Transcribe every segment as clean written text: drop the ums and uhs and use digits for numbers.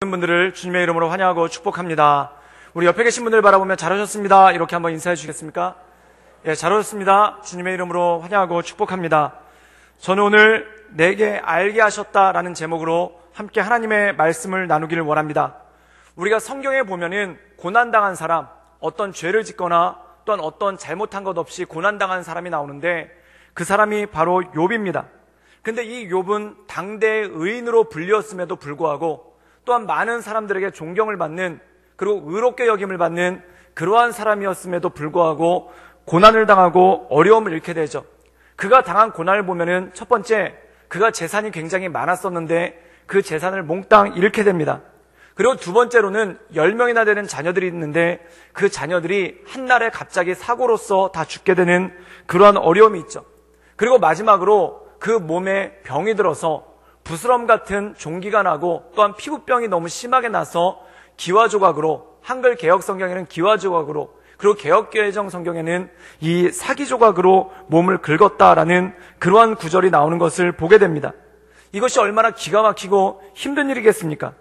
분들을 주님의 이름으로 환영하고 축복합니다. 우리 옆에 계신 분들 바라보며 잘하셨습니다. 이렇게 한번 인사해 주시겠습니까? 예, 잘하셨습니다. 주님의 이름으로 환영하고 축복합니다. 저는 오늘 내게 알게 하셨다라는 제목으로 함께 하나님의 말씀을 나누기를 원합니다. 우리가 성경에 보면은 고난당한 사람, 어떤 죄를 짓거나 또한 어떤 잘못한 것 없이 고난당한 사람이 나오는데 그 사람이 바로 욥입니다. 근데 이 욥은 당대의 의인으로 불리었음에도 불구하고 또한 많은 사람들에게 존경을 받는, 그리고 의롭게 여김을 받는 그러한 사람이었음에도 불구하고 고난을 당하고 어려움을 잃게 되죠. 그가 당한 고난을 보면은 첫 번째, 그가 재산이 굉장히 많았었는데 그 재산을 몽땅 잃게 됩니다. 그리고 두 번째로는 10명이나 되는 자녀들이 있는데 그 자녀들이 한날에 갑자기 사고로서 다 죽게 되는 그러한 어려움이 있죠. 그리고 마지막으로 그 몸에 병이 들어서 부스럼 같은 종기가 나고 또한 피부병이 너무 심하게 나서 기와조각으로, 한글 개혁 성경에는 기와조각으로, 그리고 개혁개정 성경에는 이 사기조각으로 몸을 긁었다라는 그러한 구절이 나오는 것을 보게 됩니다. 이것이 얼마나 기가 막히고 힘든 일이겠습니까?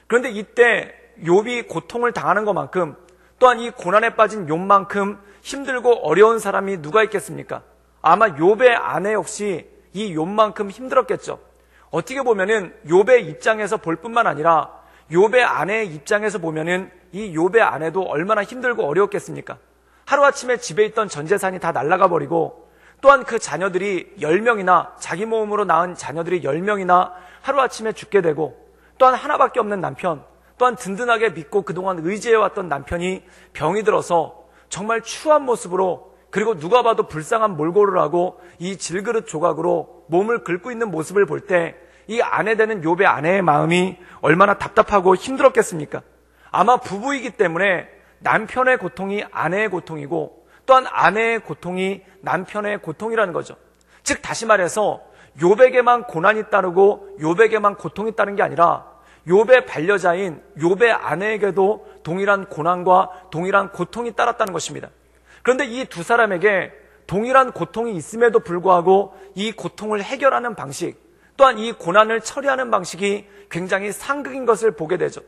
그런데 이때 욥이 고통을 당하는 것만큼, 또한 이 고난에 빠진 욥만큼 힘들고 어려운 사람이 누가 있겠습니까? 아마 욥의 아내 역시 이 욥만큼 힘들었겠죠. 어떻게 보면은 욥의 입장에서 볼 뿐만 아니라 욥의 아내의 입장에서 보면은 이 욥의 아내도 얼마나 힘들고 어려웠겠습니까? 하루아침에 집에 있던 전 재산이 다 날아가 버리고, 또한 그 자녀들이 10명이나, 자기 몸으로 낳은 자녀들이 10명이나 하루아침에 죽게 되고, 또한 하나밖에 없는 남편, 또한 든든하게 믿고 그동안 의지해왔던 남편이 병이 들어서 정말 추한 모습으로, 그리고 누가 봐도 불쌍한 몰골을 하고 이 질그릇 조각으로 몸을 긁고 있는 모습을 볼 때 이 아내 되는 욥의 아내의 마음이 얼마나 답답하고 힘들었겠습니까? 아마 부부이기 때문에 남편의 고통이 아내의 고통이고 또한 아내의 고통이 남편의 고통이라는 거죠. 즉 다시 말해서 욥에게만 고난이 따르고 욥에게만 고통이 따른 게 아니라 욥의 반려자인 욥의 아내에게도 동일한 고난과 동일한 고통이 따랐다는 것입니다. 그런데 이 두 사람에게 동일한 고통이 있음에도 불구하고 이 고통을 해결하는 방식, 또한 이 고난을 처리하는 방식이 굉장히 상극인 것을 보게 되죠.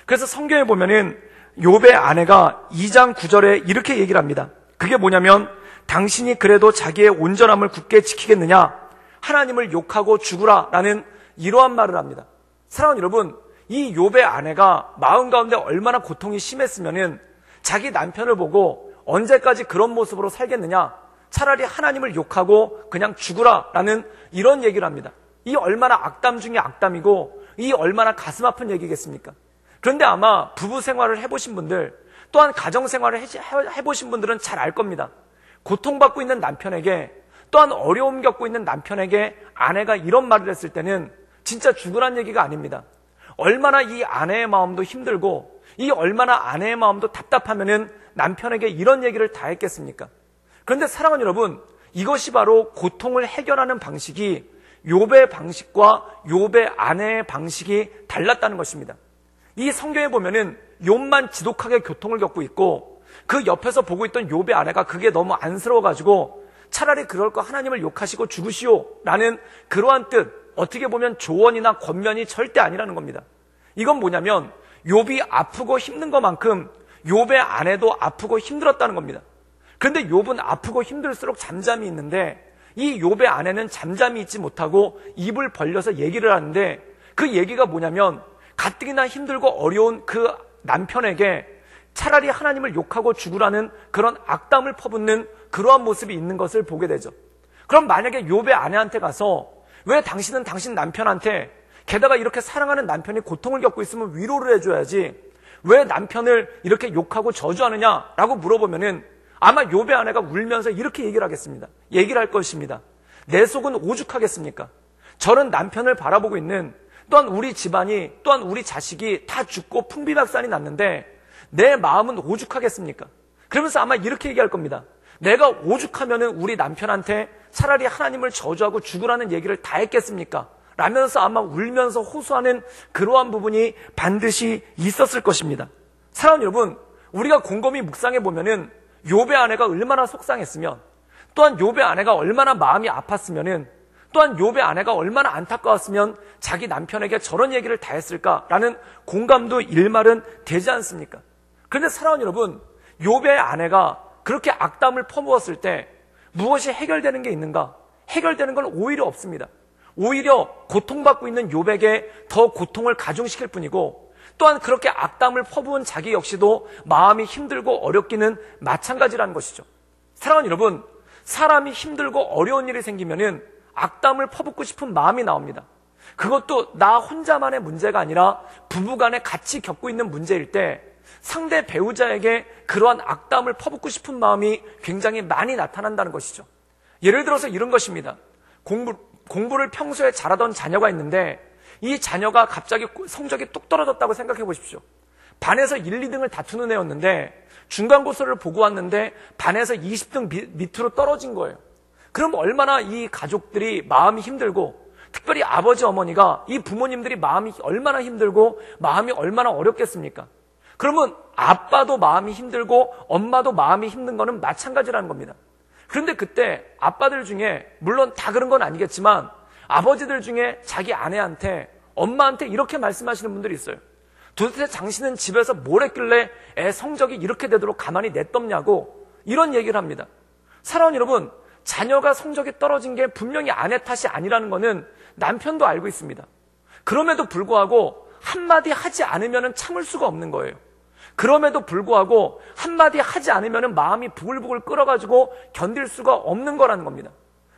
그래서 성경에 보면은 욥의 아내가 2장 9절에 이렇게 얘기를 합니다. 그게 뭐냐면, 당신이 그래도 자기의 온전함을 굳게 지키겠느냐? 하나님을 욕하고 죽으라 라는 이러한 말을 합니다. 사랑하는 여러분, 이 욥의 아내가 마음 가운데 얼마나 고통이 심했으면은 자기 남편을 보고 언제까지 그런 모습으로 살겠느냐? 차라리 하나님을 욕하고 그냥 죽으라 라는 이런 얘기를 합니다. 이 얼마나 악담 중에 악담이고 이 얼마나 가슴 아픈 얘기겠습니까? 그런데 아마 부부 생활을 해보신 분들, 또한 가정 생활을 해보신 분들은 잘 알 겁니다. 고통받고 있는 남편에게, 또한 어려움 겪고 있는 남편에게 아내가 이런 말을 했을 때는 진짜 죽으란 얘기가 아닙니다. 얼마나 이 아내의 마음도 힘들고 이 얼마나 아내의 마음도 답답하면은 남편에게 이런 얘기를 다 했겠습니까? 그런데 사랑하는 여러분, 이것이 바로 고통을 해결하는 방식이 욥의 방식과 욥의 아내의 방식이 달랐다는 것입니다. 이 성경에 보면은 욥만 지독하게 고통을 겪고 있고 그 옆에서 보고 있던 욥의 아내가 그게 너무 안쓰러워가지고 차라리 그럴 거 하나님을 욕하시고 죽으시오 라는 그러한 뜻, 어떻게 보면 조언이나 권면이 절대 아니라는 겁니다. 이건 뭐냐면 욥이 아프고 힘든 것만큼 욥의 아내도 아프고 힘들었다는 겁니다. 그런데 욥은 아프고 힘들수록 잠잠히 있는데 이 욥의 아내는 잠잠히 있지 못하고 입을 벌려서 얘기를 하는데, 그 얘기가 뭐냐면 가뜩이나 힘들고 어려운 그 남편에게 차라리 하나님을 욕하고 죽으라는 그런 악담을 퍼붓는 그러한 모습이 있는 것을 보게 되죠. 그럼 만약에 욥의 아내한테 가서 왜 당신은 당신 남편한테, 게다가 이렇게 사랑하는 남편이 고통을 겪고 있으면 위로를 해줘야지 왜 남편을 이렇게 욕하고 저주하느냐라고 물어보면은 아마 욥의 아내가 울면서 이렇게 얘기를 하겠습니다. 얘기를 할 것입니다. 내 속은 오죽하겠습니까? 저런 남편을 바라보고 있는, 또한 우리 집안이, 또한 우리 자식이 다 죽고 풍비박산이 났는데 내 마음은 오죽하겠습니까? 그러면서 아마 이렇게 얘기할 겁니다. 내가 오죽하면은 우리 남편한테 차라리 하나님을 저주하고 죽으라는 얘기를 다 했겠습니까? 라면서 아마 울면서 호소하는 그러한 부분이 반드시 있었을 것입니다. 사랑하는 여러분, 우리가 곰곰이 묵상해 보면은 욥의 아내가 얼마나 속상했으면, 또한 욥의 아내가 얼마나 마음이 아팠으면은, 또한 욥의 아내가 얼마나 안타까웠으면 자기 남편에게 저런 얘기를 다 했을까라는 공감도 일말은 되지 않습니까? 그런데 사랑하는 여러분, 욥의 아내가 그렇게 악담을 퍼부었을 때 무엇이 해결되는 게 있는가? 해결되는 건 오히려 없습니다. 오히려 고통받고 있는 욥에게 더 고통을 가중시킬 뿐이고, 또한 그렇게 악담을 퍼부은 자기 역시도 마음이 힘들고 어렵기는 마찬가지라는 것이죠. 사랑하는 여러분, 사람이 힘들고 어려운 일이 생기면은 악담을 퍼붓고 싶은 마음이 나옵니다. 그것도 나 혼자만의 문제가 아니라 부부간에 같이 겪고 있는 문제일 때 상대 배우자에게 그러한 악담을 퍼붓고 싶은 마음이 굉장히 많이 나타난다는 것이죠. 예를 들어서 이런 것입니다. 공부를 평소에 잘하던 자녀가 있는데 이 자녀가 갑자기 성적이 뚝 떨어졌다고 생각해 보십시오. 반에서 1, 2등을 다투는 애였는데 중간고사를 보고 왔는데 반에서 20등 밑으로 떨어진 거예요. 그럼 얼마나 이 가족들이 마음이 힘들고, 특별히 아버지 어머니가, 이 부모님들이 마음이 얼마나 힘들고 마음이 얼마나 어렵겠습니까? 그러면 아빠도 마음이 힘들고 엄마도 마음이 힘든 거는 마찬가지라는 겁니다. 그런데 그때 아빠들 중에, 물론 다 그런 건 아니겠지만 아버지들 중에 자기 아내한테, 엄마한테 이렇게 말씀하시는 분들이 있어요. 도대체 당신은 집에서 뭘 했길래 애 성적이 이렇게 되도록 가만히 냅뒀냐고 이런 얘기를 합니다. 사랑하는 여러분, 자녀가 성적이 떨어진 게 분명히 아내 탓이 아니라는 거는 남편도 알고 있습니다. 그럼에도 불구하고 한마디 하지 않으면 참을 수가 없는 거예요. 그럼에도 불구하고 한마디 하지 않으면 마음이 부글부글 끓어가지고 견딜 수가 없는 거라는 겁니다.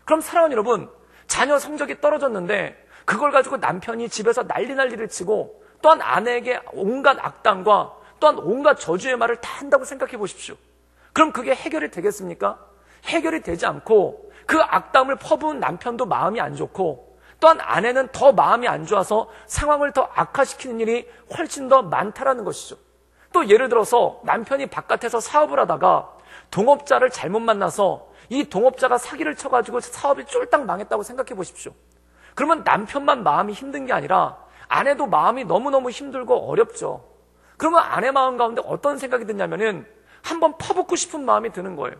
그럼 사랑하는 여러분, 자녀 성적이 떨어졌는데 그걸 가지고 남편이 집에서 난리를 치고 또한 아내에게 온갖 악담과 또한 온갖 저주의 말을 다 한다고 생각해 보십시오. 그럼 그게 해결이 되겠습니까? 해결이 되지 않고 그 악담을 퍼부은 남편도 마음이 안 좋고 또한 아내는 더 마음이 안 좋아서 상황을 더 악화시키는 일이 훨씬 더 많다라는 것이죠. 또 예를 들어서 남편이 바깥에서 사업을 하다가 동업자를 잘못 만나서 이 동업자가 사기를 쳐가지고 사업이 쫄딱 망했다고 생각해 보십시오. 그러면 남편만 마음이 힘든 게 아니라 아내도 마음이 너무너무 힘들고 어렵죠. 그러면 아내 마음 가운데 어떤 생각이 드냐면은 한번 퍼붓고 싶은 마음이 드는 거예요.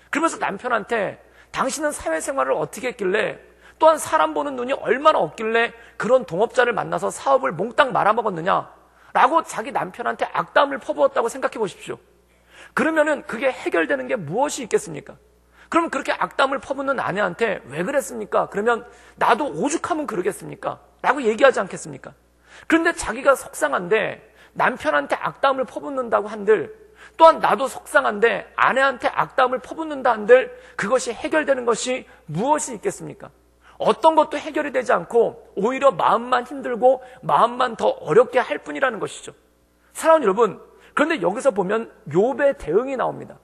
그러면서 남편한테 당신은 사회생활을 어떻게 했길래, 또한 사람 보는 눈이 얼마나 없길래 그런 동업자를 만나서 사업을 몽땅 말아먹었느냐 라고 자기 남편한테 악담을 퍼부었다고 생각해 보십시오. 그러면은 그게 해결되는 게 무엇이 있겠습니까? 그럼 그렇게 악담을 퍼붓는 아내한테 왜 그랬습니까? 그러면 나도 오죽하면 그러겠습니까? 라고 얘기하지 않겠습니까? 그런데 자기가 속상한데 남편한테 악담을 퍼붓는다고 한들, 또한 나도 속상한데 아내한테 악담을 퍼붓는다 한들 그것이 해결되는 것이 무엇이 있겠습니까? 어떤 것도 해결이 되지 않고 오히려 마음만 힘들고 마음만 더 어렵게 할 뿐이라는 것이죠. 사랑하는 여러분, 그런데 여기서 보면 욥의 대응이 나옵니다.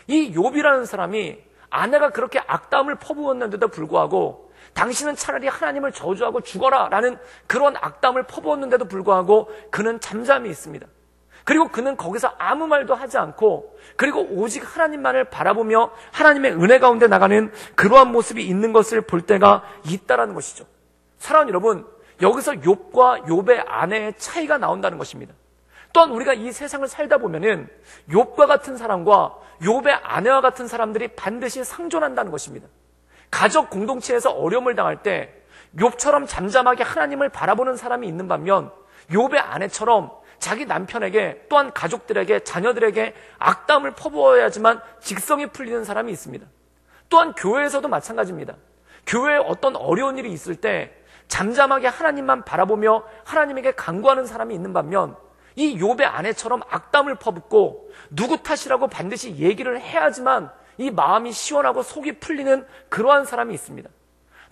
이 욥이라는 사람이 아내가 그렇게 악담을 퍼부었는데도 불구하고 당신은 차라리 하나님을 저주하고 죽어라 라는 그런 악담을 퍼부었는데도 불구하고 그는 잠잠히 있습니다. 그리고 그는 거기서 아무 말도 하지 않고, 그리고 오직 하나님만을 바라보며 하나님의 은혜 가운데 나가는 그러한 모습이 있는 것을 볼 때가 있다라는 것이죠. 사랑하는 여러분, 여기서 욥과 욥의 아내의 차이가 나온다는 것입니다. 또한 우리가 이 세상을 살다 보면은 욥과 같은 사람과 욥의 아내와 같은 사람들이 반드시 상존한다는 것입니다. 가족 공동체에서 어려움을 당할 때 욥처럼 잠잠하게 하나님을 바라보는 사람이 있는 반면 욥의 아내처럼 자기 남편에게, 또한 가족들에게, 자녀들에게 악담을 퍼부어야지만 직성이 풀리는 사람이 있습니다. 또한 교회에서도 마찬가지입니다. 교회에 어떤 어려운 일이 있을 때 잠잠하게 하나님만 바라보며 하나님에게 간구하는 사람이 있는 반면 이 욥의 아내처럼 악담을 퍼붓고 누구 탓이라고 반드시 얘기를 해야지만 이 마음이 시원하고 속이 풀리는 그러한 사람이 있습니다.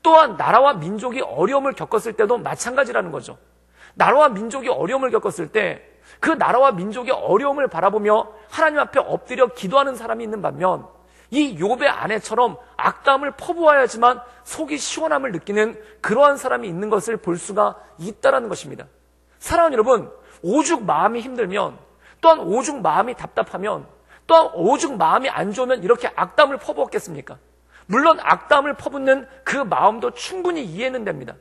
또한 나라와 민족이 어려움을 겪었을 때도 마찬가지라는 거죠. 나라와 민족이 어려움을 겪었을 때 그 나라와 민족의 어려움을 바라보며 하나님 앞에 엎드려 기도하는 사람이 있는 반면 이 욥의 아내처럼 악담을 퍼부어야지만 속이 시원함을 느끼는 그러한 사람이 있는 것을 볼 수가 있다는 것입니다. 사랑하는 여러분, 오죽 마음이 힘들면, 또한 오죽 마음이 답답하면, 또한 오죽 마음이 안 좋으면 이렇게 악담을 퍼부었겠습니까? 물론 악담을 퍼붓는 그 마음도 충분히 이해는 됩니다.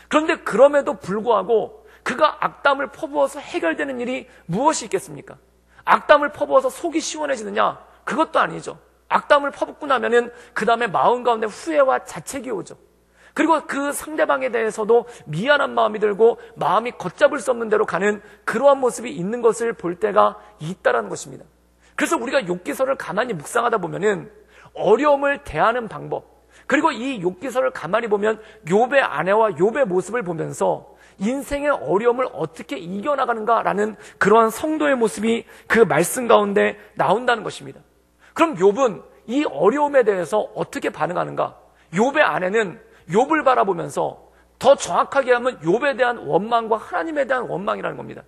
그런데 그럼에도 불구하고 그가 악담을 퍼부어서 해결되는 일이 무엇이 있겠습니까? 악담을 퍼부어서 속이 시원해지느냐? 그것도 아니죠. 악담을 퍼붓고 나면은 그 다음에 마음 가운데 후회와 자책이 오죠. 그리고 그 상대방에 대해서도 미안한 마음이 들고 마음이 걷잡을 수 없는 대로 가는 그러한 모습이 있는 것을 볼 때가 있다라는 것입니다. 그래서 우리가 욥기서를 가만히 묵상하다 보면은 어려움을 대하는 방법, 그리고 이 욥기서를 가만히 보면 욥의 아내와 욥의 모습을 보면서 인생의 어려움을 어떻게 이겨나가는가라는 그러한 성도의 모습이 그 말씀 가운데 나온다는 것입니다. 그럼 욥은 이 어려움에 대해서 어떻게 반응하는가? 욥의 아내는 욥을 바라보면서 더 정확하게 하면 욥에 대한 원망과 하나님에 대한 원망이라는 겁니다.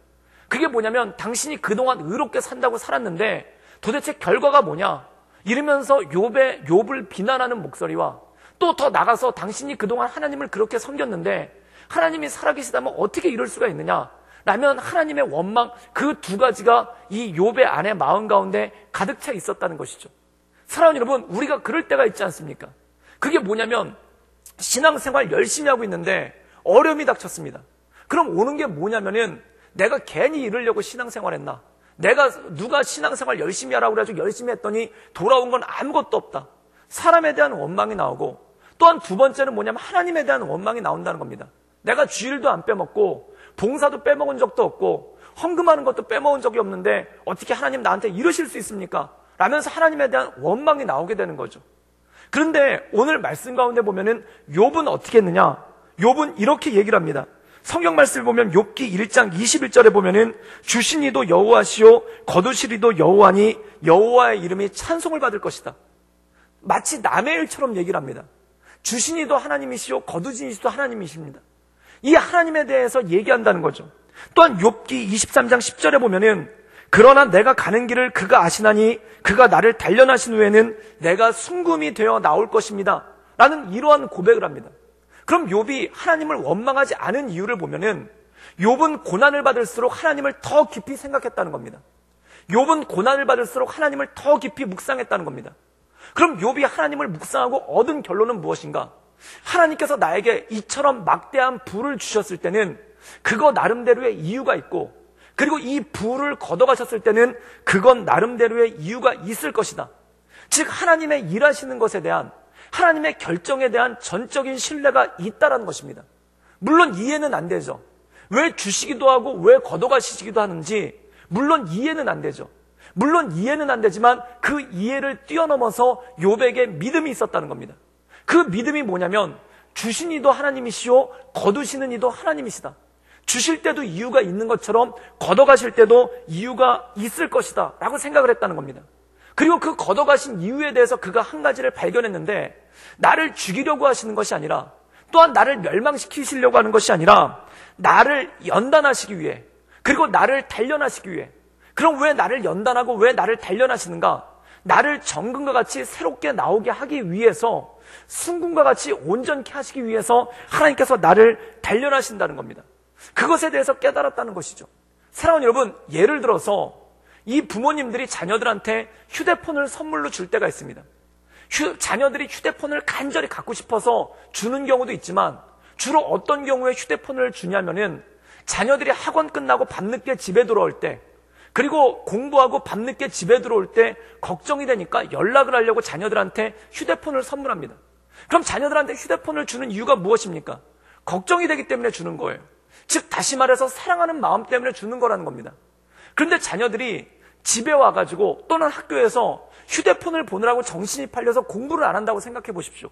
그게 뭐냐면 당신이 그동안 의롭게 산다고 살았는데 도대체 결과가 뭐냐? 이러면서 욥을 비난하는 목소리와 또 더 나가서 당신이 그동안 하나님을 그렇게 섬겼는데 하나님이 살아계시다면 어떻게 이럴 수가 있느냐? 라면 하나님의 원망, 그 두 가지가 이 욥의 아내 마음 가운데 가득 차 있었다는 것이죠. 사랑하는 여러분, 우리가 그럴 때가 있지 않습니까? 그게 뭐냐면 신앙생활 열심히 하고 있는데 어려움이 닥쳤습니다. 그럼 오는 게 뭐냐면은 내가 괜히 이러려고 신앙생활했나? 누가 신앙생활 열심히 하라고 그래가지고 열심히 했더니 돌아온 건 아무것도 없다. 사람에 대한 원망이 나오고, 또한 두 번째는 뭐냐면 하나님에 대한 원망이 나온다는 겁니다. 내가 주일도 안 빼먹고 봉사도 빼먹은 적도 없고 헌금하는 것도 빼먹은 적이 없는데 어떻게 하나님 나한테 이러실 수 있습니까? 라면서 하나님에 대한 원망이 나오게 되는 거죠. 그런데 오늘 말씀 가운데 보면은 욥은 어떻게 했느냐? 욥은 이렇게 얘기를 합니다. 성경 말씀을 보면 욥기 1장 21절에 보면은 주신 이도 여호와시요 거두실 이도 여호와니 여호와의 이름이 찬송을 받을 것이다. 마치 남의 일처럼 얘기를 합니다. 주신 이도 하나님이시요 거두신 이도 하나님이십니다. 이 하나님에 대해서 얘기한다는 거죠. 또한 욥기 23장 10절에 보면은 그러나 내가 가는 길을 그가 아시나니 그가 나를 단련하신 후에는 내가 순금이 되어 나올 것입니다. 라는 이러한 고백을 합니다. 그럼 욥이 하나님을 원망하지 않은 이유를 보면은 욥은 고난을 받을수록 하나님을 더 깊이 생각했다는 겁니다. 욥은 고난을 받을수록 하나님을 더 깊이 묵상했다는 겁니다. 그럼 욥이 하나님을 묵상하고 얻은 결론은 무엇인가? 하나님께서 나에게 이처럼 막대한 부를 주셨을 때는 그거 나름대로의 이유가 있고, 그리고 이 부를 걷어가셨을 때는 그건 나름대로의 이유가 있을 것이다. 즉 하나님의 일하시는 것에 대한, 하나님의 결정에 대한 전적인 신뢰가 있다라는 것입니다. 물론 이해는 안 되죠. 왜 주시기도 하고 왜 걷어가시기도 하는지 물론 이해는 안 되죠. 물론 이해는 안 되지만 그 이해를 뛰어넘어서 욥에게 믿음이 있었다는 겁니다. 그 믿음이 뭐냐면 주신 이도 하나님이시오 거두시는 이도 하나님이시다. 주실 때도 이유가 있는 것처럼 걷어가실 때도 이유가 있을 것이다 라고 생각을 했다는 겁니다. 그리고 그 걷어가신 이유에 대해서 그가 한 가지를 발견했는데, 나를 죽이려고 하시는 것이 아니라, 또한 나를 멸망시키시려고 하는 것이 아니라 나를 연단하시기 위해, 그리고 나를 단련하시기 위해. 그럼 왜 나를 연단하고 왜 나를 단련하시는가? 나를 정금과 같이 새롭게 나오게 하기 위해서, 순금과 같이 온전케 하시기 위해서 하나님께서 나를 단련하신다는 겁니다. 그것에 대해서 깨달았다는 것이죠. 사랑하는 여러분, 예를 들어서 이 부모님들이 자녀들한테 휴대폰을 선물로 줄 때가 있습니다. 자녀들이 휴대폰을 간절히 갖고 싶어서 주는 경우도 있지만, 주로 어떤 경우에 휴대폰을 주냐면은 자녀들이 학원 끝나고 밤늦게 집에 들어올 때, 그리고 공부하고 밤늦게 집에 들어올 때 걱정이 되니까 연락을 하려고 자녀들한테 휴대폰을 선물합니다. 그럼 자녀들한테 휴대폰을 주는 이유가 무엇입니까? 걱정이 되기 때문에 주는 거예요. 즉 다시 말해서 사랑하는 마음 때문에 주는 거라는 겁니다. 그런데 자녀들이 집에 와가지고 또는 학교에서 휴대폰을 보느라고 정신이 팔려서 공부를 안 한다고 생각해 보십시오.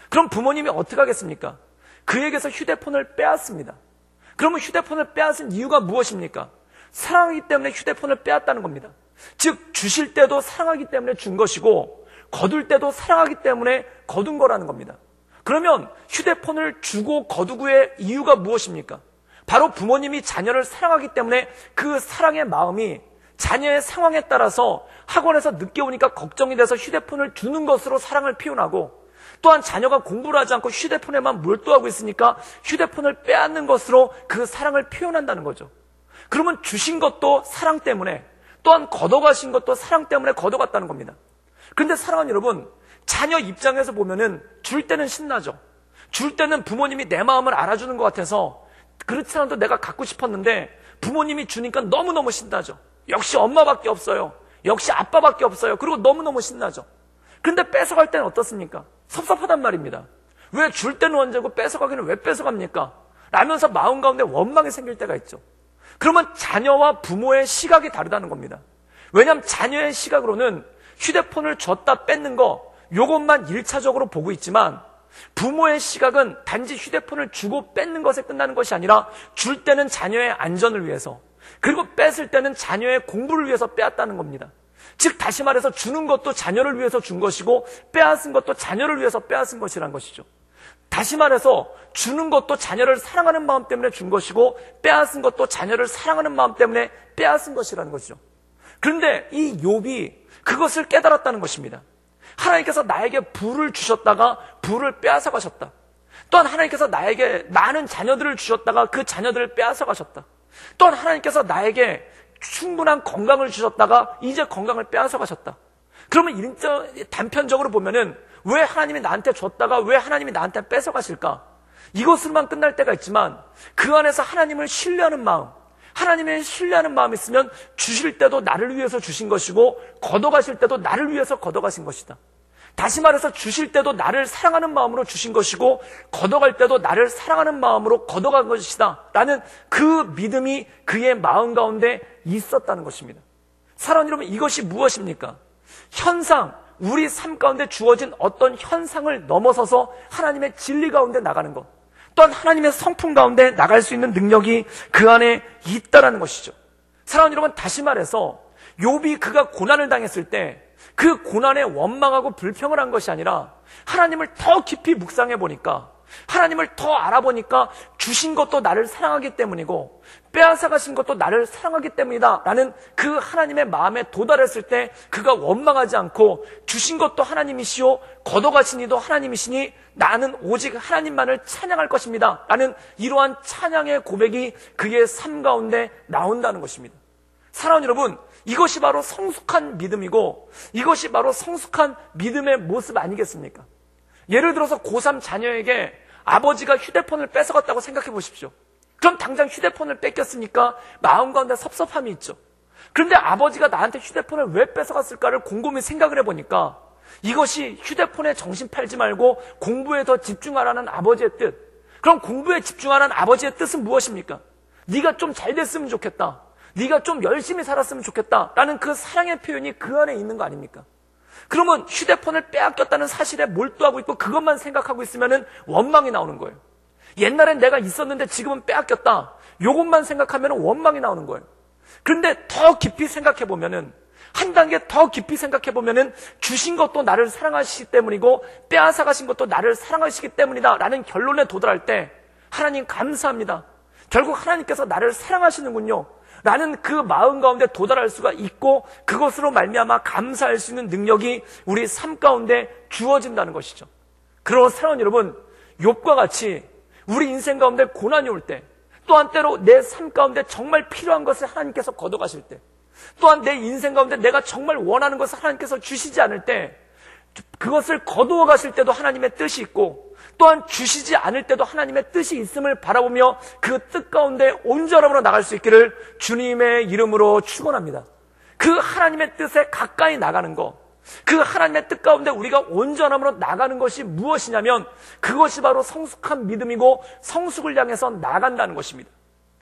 그럼 부모님이 어떻게 하겠습니까? 그에게서 휴대폰을 빼앗습니다. 그러면 휴대폰을 빼앗은 이유가 무엇입니까? 사랑하기 때문에 휴대폰을 빼앗다는 겁니다. 즉 주실 때도 사랑하기 때문에 준 것이고 거둘 때도 사랑하기 때문에 거둔 거라는 겁니다. 그러면 휴대폰을 주고 거두고의 이유가 무엇입니까? 바로 부모님이 자녀를 사랑하기 때문에 그 사랑의 마음이 자녀의 상황에 따라서 학원에서 늦게 오니까 걱정이 돼서 휴대폰을 주는 것으로 사랑을 표현하고, 또한 자녀가 공부를 하지 않고 휴대폰에만 몰두하고 있으니까 휴대폰을 빼앗는 것으로 그 사랑을 표현한다는 거죠. 그러면 주신 것도 사랑 때문에, 또한 걷어가신 것도 사랑 때문에 걷어갔다는 겁니다. 그런데 사랑하는 여러분, 자녀 입장에서 보면은 줄 때는 신나죠. 줄 때는 부모님이 내 마음을 알아주는 것 같아서 그렇지 않아도 내가 갖고 싶었는데 부모님이 주니까 너무너무 신나죠. 역시 엄마밖에 없어요. 역시 아빠밖에 없어요. 그리고 너무너무 신나죠. 그런데 뺏어갈 때는 어떻습니까? 섭섭하단 말입니다. 왜 줄 때는 언제고 뺏어가기는 왜 뺏어갑니까? 라면서 마음 가운데 원망이 생길 때가 있죠. 그러면 자녀와 부모의 시각이 다르다는 겁니다. 왜냐하면 자녀의 시각으로는 휴대폰을 줬다 뺏는 거 요것만 1차적으로 보고 있지만 부모의 시각은 단지 휴대폰을 주고 뺏는 것에 끝나는 것이 아니라 줄 때는 자녀의 안전을 위해서, 그리고 뺏을 때는 자녀의 공부를 위해서 빼앗다는 겁니다. 즉 다시 말해서 주는 것도 자녀를 위해서 준 것이고 빼앗은 것도 자녀를 위해서 빼앗은 것이란 것이죠. 다시 말해서 주는 것도 자녀를 사랑하는 마음 때문에 준 것이고 빼앗은 것도 자녀를 사랑하는 마음 때문에 빼앗은 것이라는 것이죠. 그런데 이 욥이 그것을 깨달았다는 것입니다. 하나님께서 나에게 부를 주셨다가 부를 빼앗아 가셨다. 또한 하나님께서 나에게 많은 자녀들을 주셨다가 그 자녀들을 빼앗아 가셨다. 또한 하나님께서 나에게 충분한 건강을 주셨다가 이제 건강을 빼앗아 가셨다. 그러면 단편적으로 보면은 왜 하나님이 나한테 줬다가 왜 하나님이 나한테 뺏어 가실까? 이것으로만 끝날 때가 있지만 그 안에서 하나님을 신뢰하는 마음, 하나님의 신뢰하는 마음이 있으면 주실 때도 나를 위해서 주신 것이고 걷어가실 때도 나를 위해서 걷어가신 것이다. 다시 말해서 주실 때도 나를 사랑하는 마음으로 주신 것이고 걷어갈 때도 나를 사랑하는 마음으로 걷어간 것이다 라는 그 믿음이 그의 마음 가운데 있었다는 것입니다. 사랑하는 여러분, 이것이 무엇입니까? 현상, 우리 삶 가운데 주어진 어떤 현상을 넘어서서 하나님의 진리 가운데 나가는 것, 또한 하나님의 성품 가운데 나갈 수 있는 능력이 그 안에 있다라는 것이죠. 사랑하는 여러분, 다시 말해서 욥이 그가 고난을 당했을 때 그 고난에 원망하고 불평을 한 것이 아니라 하나님을 더 깊이 묵상해 보니까, 하나님을 더 알아보니까 주신 것도 나를 사랑하기 때문이고 빼앗아 가신 것도 나를 사랑하기 때문이다 라는 그 하나님의 마음에 도달했을 때 그가 원망하지 않고 주신 것도 하나님이시오 걷어가신 이도 하나님이시니 나는 오직 하나님만을 찬양할 것입니다 라는 이러한 찬양의 고백이 그의 삶 가운데 나온다는 것입니다. 사랑하는 여러분, 이것이 바로 성숙한 믿음이고 이것이 바로 성숙한 믿음의 모습 아니겠습니까? 예를 들어서 고3 자녀에게 아버지가 휴대폰을 뺏어갔다고 생각해 보십시오. 그럼 당장 휴대폰을 뺏겼으니까 마음 가운데 섭섭함이 있죠. 그런데 아버지가 나한테 휴대폰을 왜 뺏어갔을까를 곰곰이 생각을 해보니까 이것이 휴대폰에 정신 팔지 말고 공부에 더 집중하라는 아버지의 뜻. 그럼 공부에 집중하라는 아버지의 뜻은 무엇입니까? 네가 좀 잘 됐으면 좋겠다, 네가 좀 열심히 살았으면 좋겠다 라는 그 사랑의 표현이 그 안에 있는 거 아닙니까? 그러면 휴대폰을 빼앗겼다는 사실에 몰두하고 있고 그것만 생각하고 있으면 원망이 나오는 거예요. 옛날엔 내가 있었는데 지금은 빼앗겼다, 이것만 생각하면 원망이 나오는 거예요. 그런데 더 깊이 생각해보면은, 한 단계 더 깊이 생각해보면은 주신 것도 나를 사랑하시기 때문이고 빼앗아 가신 것도 나를 사랑하시기 때문이다 라는 결론에 도달할 때 하나님 감사합니다, 결국 하나님께서 나를 사랑하시는군요 라는 그 마음 가운데 도달할 수가 있고 그것으로 말미암아 감사할 수 있는 능력이 우리 삶 가운데 주어진다는 것이죠. 그러나 사랑하는 여러분, 욥과 같이 우리 인생 가운데 고난이 올 때, 또한 때로 내 삶 가운데 정말 필요한 것을 하나님께서 걷어가실 때, 또한 내 인생 가운데 내가 정말 원하는 것을 하나님께서 주시지 않을 때, 그것을 거두어 가실 때도 하나님의 뜻이 있고 또한 주시지 않을 때도 하나님의 뜻이 있음을 바라보며 그 뜻 가운데 온전함으로 나갈 수 있기를 주님의 이름으로 축원합니다. 그 하나님의 뜻에 가까이 나가는 것, 그 하나님의 뜻 가운데 우리가 온전함으로 나가는 것이 무엇이냐면 그것이 바로 성숙한 믿음이고 성숙을 향해서 나간다는 것입니다.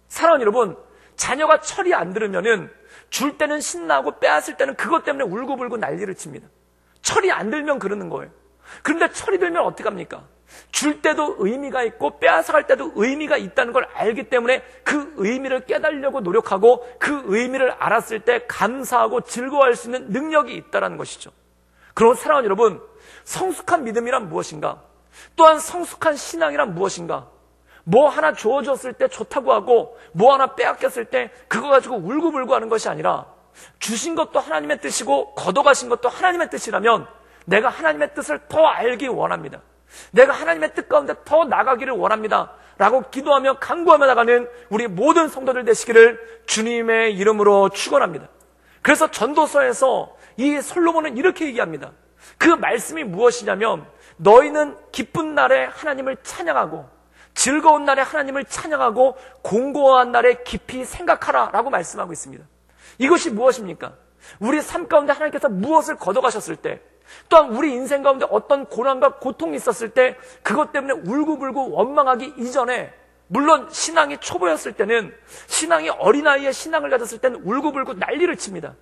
사랑하는 여러분, 자녀가 철이 안 들으면은 줄 때는 신나고 빼앗을 때는 그것 때문에 울고불고 난리를 칩니다. 철이 안 들면 그러는 거예요. 그런데 철이 들면 어떻게 합니까? 줄 때도 의미가 있고 빼앗아갈 때도 의미가 있다는 걸 알기 때문에 그 의미를 깨달으려고 노력하고 그 의미를 알았을 때 감사하고 즐거워할 수 있는 능력이 있다는 것이죠. 그럼 사랑하는 여러분, 성숙한 믿음이란 무엇인가? 또한 성숙한 신앙이란 무엇인가? 뭐 하나 주어졌을 때 좋다고 하고 뭐 하나 빼앗겼을 때 그거 가지고 울고불고 하는 것이 아니라 주신 것도 하나님의 뜻이고 걷어가신 것도 하나님의 뜻이라면 내가 하나님의 뜻을 더 알기 원합니다. 내가 하나님의 뜻 가운데 더 나가기를 원합니다 라고 기도하며 간구하며 나가는 우리 모든 성도들 되시기를 주님의 이름으로 축원합니다. 그래서 전도서에서 이 솔로몬은 이렇게 얘기합니다. 그 말씀이 무엇이냐면 너희는 기쁜 날에 하나님을 찬양하고 즐거운 날에 하나님을 찬양하고 공고한 날에 깊이 생각하라 라고 말씀하고 있습니다. 이것이 무엇입니까? 우리 삶 가운데 하나님께서 무엇을 걷어가셨을 때, 또한 우리 인생 가운데 어떤 고난과 고통이 있었을 때 그것 때문에 울고불고 원망하기 이전에, 물론 신앙이 초보였을 때는, 신앙이 어린아이의 신앙을 가졌을 때는 울고불고 난리를 칩니다.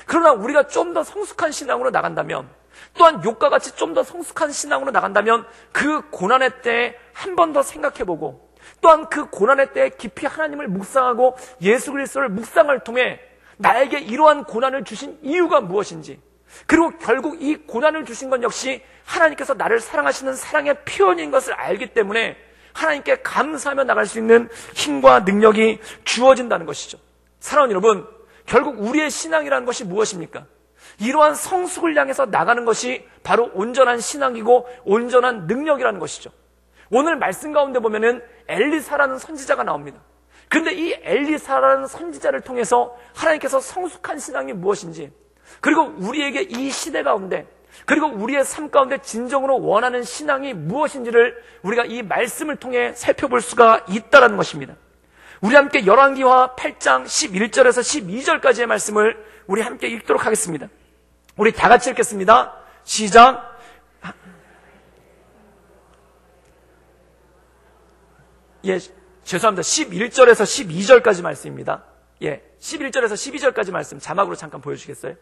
그러나 우리가 좀 더 성숙한 신앙으로 나간다면, 또한 욥과 같이 좀 더 성숙한 신앙으로 나간다면 그 고난의 때에 한 번 더 생각해보고, 또한 그 고난의 때에 깊이 하나님을 묵상하고 예수 그리스도를 묵상을 통해 나에게 이러한 고난을 주신 이유가 무엇인지, 그리고 결국 이 고난을 주신 건 역시 하나님께서 나를 사랑하시는 사랑의 표현인 것을 알기 때문에 하나님께 감사하며 나갈 수 있는 힘과 능력이 주어진다는 것이죠. 사랑하는 여러분, 결국 우리의 신앙이라는 것이 무엇입니까? 이러한 성숙을 향해서 나가는 것이 바로 온전한 신앙이고 온전한 능력이라는 것이죠. 오늘 말씀 가운데 보면은 엘리사라는 선지자가 나옵니다. 그런데 이 엘리사라는 선지자를 통해서 하나님께서 성숙한 신앙이 무엇인지, 그리고 우리에게 이 시대 가운데, 그리고 우리의 삶 가운데 진정으로 원하는 신앙이 무엇인지를 우리가 이 말씀을 통해 살펴볼 수가 있다는 것입니다. 우리 함께 열왕기하 8장 11절에서 12절까지의 말씀을 우리 함께 읽도록 하겠습니다. 우리 다 같이 읽겠습니다. 시작. 예, 죄송합니다. 11절에서 12절까지 말씀입니다. 예, 11절에서 12절까지 말씀 자막으로 잠깐 보여주시겠어요?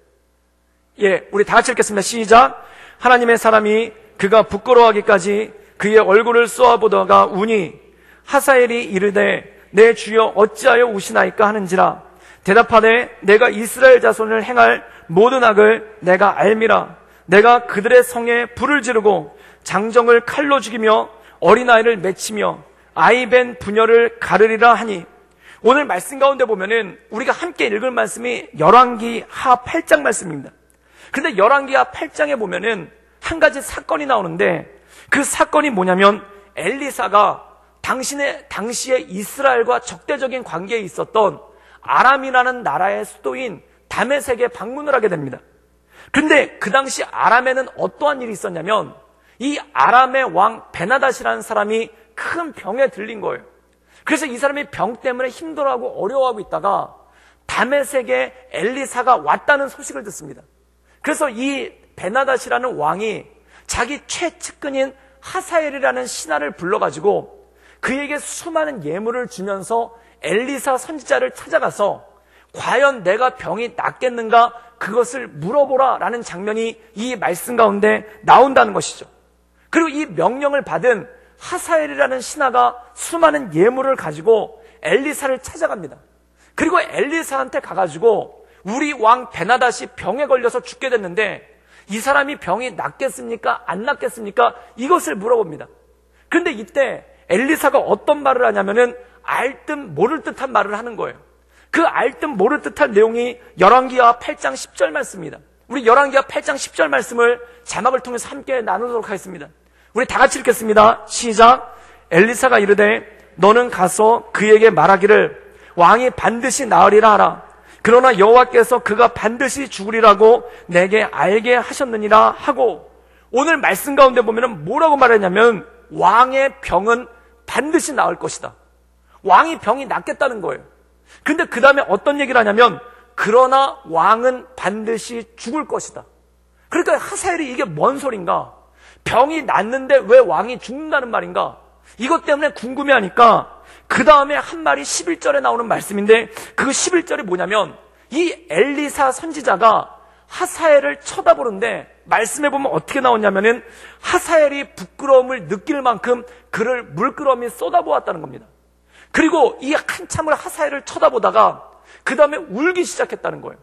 예, 우리 다 같이 읽겠습니다. 시작. 하나님의 사람이 그가 부끄러워하기까지 그의 얼굴을 쏘아보다가 우니 하사엘이 이르되 내 주여 어찌하여 우시나이까 하는지라. 대답하되 내가 이스라엘 자손을 행할 모든 악을 내가 알미라. 내가 그들의 성에 불을 지르고 장정을 칼로 죽이며 어린아이를 맺히며 아이벤 부녀를 가르리라 하니. 오늘 말씀 가운데 보면은 우리가 함께 읽을 말씀이 열왕기하 8장 말씀입니다. 근데 열왕기하 8장에 보면은 한 가지 사건이 나오는데, 그 사건이 뭐냐면 엘리사가 당시에 이스라엘과 적대적인 관계에 있었던 아람이라는 나라의 수도인 다메섹에 방문을 하게 됩니다. 근데 그 당시 아람에는 어떠한 일이 있었냐면, 이 아람의 왕 베나닷이라는 사람이 큰 병에 들린 거예요. 그래서 이 사람이 병 때문에 힘들어하고 어려워하고 있다가 다메섹에 엘리사가 왔다는 소식을 듣습니다. 그래서 이 베나닷이라는 왕이 자기 최측근인 하사엘이라는 신하를 불러가지고 그에게 수많은 예물을 주면서 엘리사 선지자를 찾아가서 과연 내가 병이 낫겠는가 그것을 물어보라라는 장면이 이 말씀 가운데 나온다는 것이죠. 그리고 이 명령을 받은 하사엘이라는 신하가 수많은 예물을 가지고 엘리사를 찾아갑니다. 그리고 엘리사한테 가가지고 우리 왕 베나닷이 병에 걸려서 죽게 됐는데 이 사람이 병이 낫겠습니까? 안 낫겠습니까? 이것을 물어봅니다. 그런데 이때 엘리사가 어떤 말을 하냐면은 알 듯 모를 듯한 말을 하는 거예요. 그 알 듯 모를 듯한 내용이 열왕기하 8장 10절 말씀입니다. 우리 열왕기하 8장 10절 말씀을 자막을 통해서 함께 나누도록 하겠습니다. 우리 다 같이 읽겠습니다. 시작. 엘리사가 이르되 너는 가서 그에게 말하기를 왕이 반드시 나으리라 하라. 그러나 여호와께서 그가 반드시 죽으리라고 내게 알게 하셨느니라 하고, 오늘 말씀 가운데 보면 뭐라고 말했냐면 왕의 병은 반드시 나을 것이다. 왕이 병이 낫겠다는 거예요. 근데 그 다음에 어떤 얘기를 하냐면 그러나 왕은 반드시 죽을 것이다. 그러니까 하사엘이 이게 뭔 소린가? 병이 낫는데 왜 왕이 죽는다는 말인가? 이것 때문에 궁금해하니까 그 다음에 한 말이 11절에 나오는 말씀인데, 그 11절이 뭐냐면 이 엘리사 선지자가 하사엘을 쳐다보는데 말씀해 보면 어떻게 나오냐면은 하사엘이 부끄러움을 느낄 만큼 그를 물끄러미 쏟아보았다는 겁니다. 그리고 이 한참을 하사엘을 쳐다보다가 그 다음에 울기 시작했다는 거예요.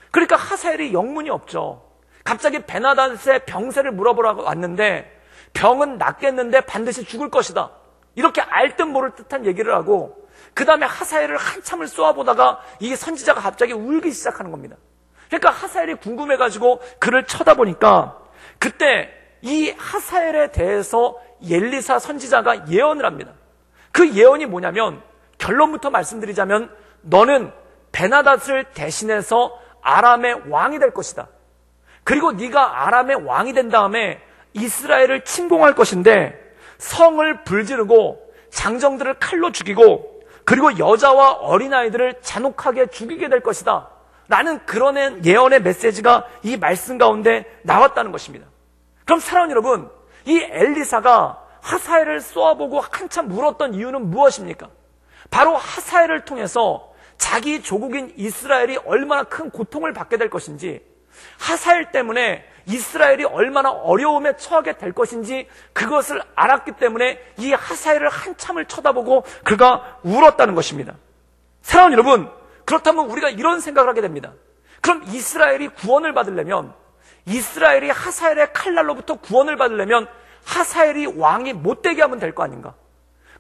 그러니까 하사엘이 영문이 없죠. 갑자기 베나닷의 병세를 물어보라고 왔는데 병은 낫겠는데 반드시 죽을 것이다. 이렇게 알 듯 모를 듯한 얘기를 하고 그 다음에 하사엘을 한참을 쏘아보다가 이 선지자가 갑자기 울기 시작하는 겁니다. 그러니까 하사엘이 궁금해가지고 그를 쳐다보니까 그때 이 하사엘에 대해서 엘리사 선지자가 예언을 합니다. 그 예언이 뭐냐면, 결론부터 말씀드리자면 너는 베나닷을 대신해서 아람의 왕이 될 것이다. 그리고 네가 아람의 왕이 된 다음에 이스라엘을 침공할 것인데 성을 불지르고 장정들을 칼로 죽이고 그리고 여자와 어린아이들을 잔혹하게 죽이게 될 것이다 라는 그런 예언의 메시지가 이 말씀 가운데 나왔다는 것입니다. 그럼 사랑하는 여러분, 이 엘리사가 하사엘을 쏘아보고 한참 물었던 이유는 무엇입니까? 바로 하사엘을 통해서 자기 조국인 이스라엘이 얼마나 큰 고통을 받게 될 것인지, 하사엘 때문에 이스라엘이 얼마나 어려움에 처하게 될 것인지 그것을 알았기 때문에 이 하사엘을 한참을 쳐다보고 그가 울었다는 것입니다. 사랑하는 여러분, 그렇다면 우리가 이런 생각을 하게 됩니다. 그럼 이스라엘이 구원을 받으려면, 이스라엘이 하사엘의 칼날로부터 구원을 받으려면 하사엘이 왕이 못되게 하면 될 거 아닌가?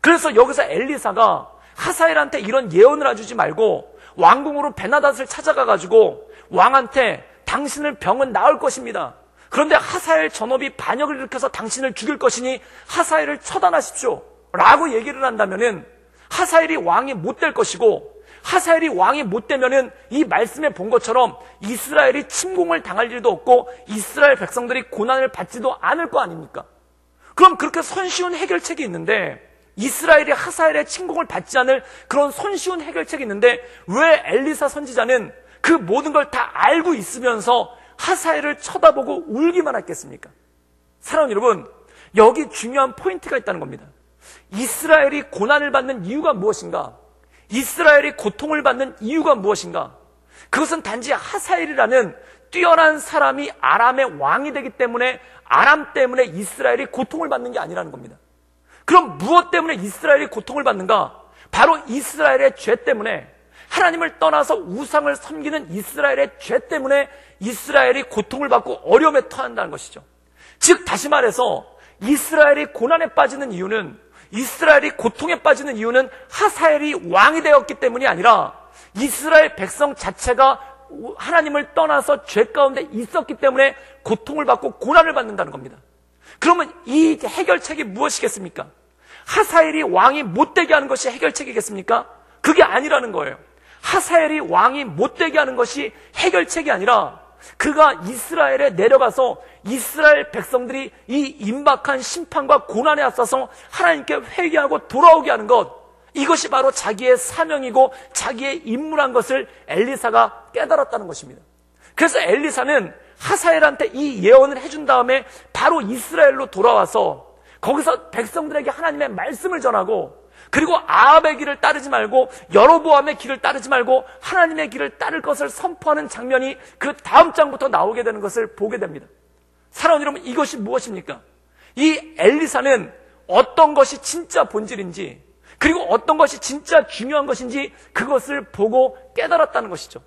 그래서 여기서 엘리사가 하사엘한테 이런 예언을 해주지 말고 왕궁으로 베나닷을 찾아가가지고 왕한테 당신의 병은 나을 것입니다. 그런데 하사엘 전업이 반역을 일으켜서 당신을 죽일 것이니 하사엘을 처단하십시오 라고 얘기를 한다면은 하사엘이 왕이 못 될 것이고, 하사엘이 왕이 못 되면은 이 말씀에 본 것처럼 이스라엘이 침공을 당할 일도 없고 이스라엘 백성들이 고난을 받지도 않을 거 아닙니까? 그럼 그렇게 손쉬운 해결책이 있는데, 이스라엘이 하사엘의 침공을 받지 않을 그런 손쉬운 해결책이 있는데 왜 엘리사 선지자는 그 모든 걸 다 알고 있으면서 하사엘을 쳐다보고 울기만 했겠습니까? 사랑하는 여러분, 여기 중요한 포인트가 있다는 겁니다. 이스라엘이 고난을 받는 이유가 무엇인가? 이스라엘이 고통을 받는 이유가 무엇인가? 그것은 단지 하사엘이라는 뛰어난 사람이 아람의 왕이 되기 때문에, 아람 때문에 이스라엘이 고통을 받는 게 아니라는 겁니다. 그럼 무엇 때문에 이스라엘이 고통을 받는가? 바로 이스라엘의 죄 때문에, 하나님을 떠나서 우상을 섬기는 이스라엘의 죄 때문에 이스라엘이 고통을 받고 어려움에 처한다는 것이죠. 즉 다시 말해서 이스라엘이 고난에 빠지는 이유는, 이스라엘이 고통에 빠지는 이유는 하사엘이 왕이 되었기 때문이 아니라 이스라엘 백성 자체가 하나님을 떠나서 죄 가운데 있었기 때문에 고통을 받고 고난을 받는다는 겁니다. 그러면 이 해결책이 무엇이겠습니까? 하사엘이 왕이 못되게 하는 것이 해결책이겠습니까? 그게 아니라는 거예요. 하사엘이 왕이 못되게 하는 것이 해결책이 아니라 그가 이스라엘에 내려가서 이스라엘 백성들이 이 임박한 심판과 고난에 앞서서 하나님께 회개하고 돌아오게 하는 것, 이것이 바로 자기의 사명이고 자기의 임무란 것을 엘리사가 깨달았다는 것입니다. 그래서 엘리사는 하사엘한테 이 예언을 해준 다음에 바로 이스라엘로 돌아와서 거기서 백성들에게 하나님의 말씀을 전하고, 그리고 아합의 길을 따르지 말고 여로보암의 길을 따르지 말고 하나님의 길을 따를 것을 선포하는 장면이 그 다음 장부터 나오게 되는 것을 보게 됩니다. 사랑하는 여러분, 이것이 무엇입니까? 이 엘리사는 어떤 것이 진짜 본질인지, 그리고 어떤 것이 진짜 중요한 것인지 그것을 보고 깨달았다는 것이죠.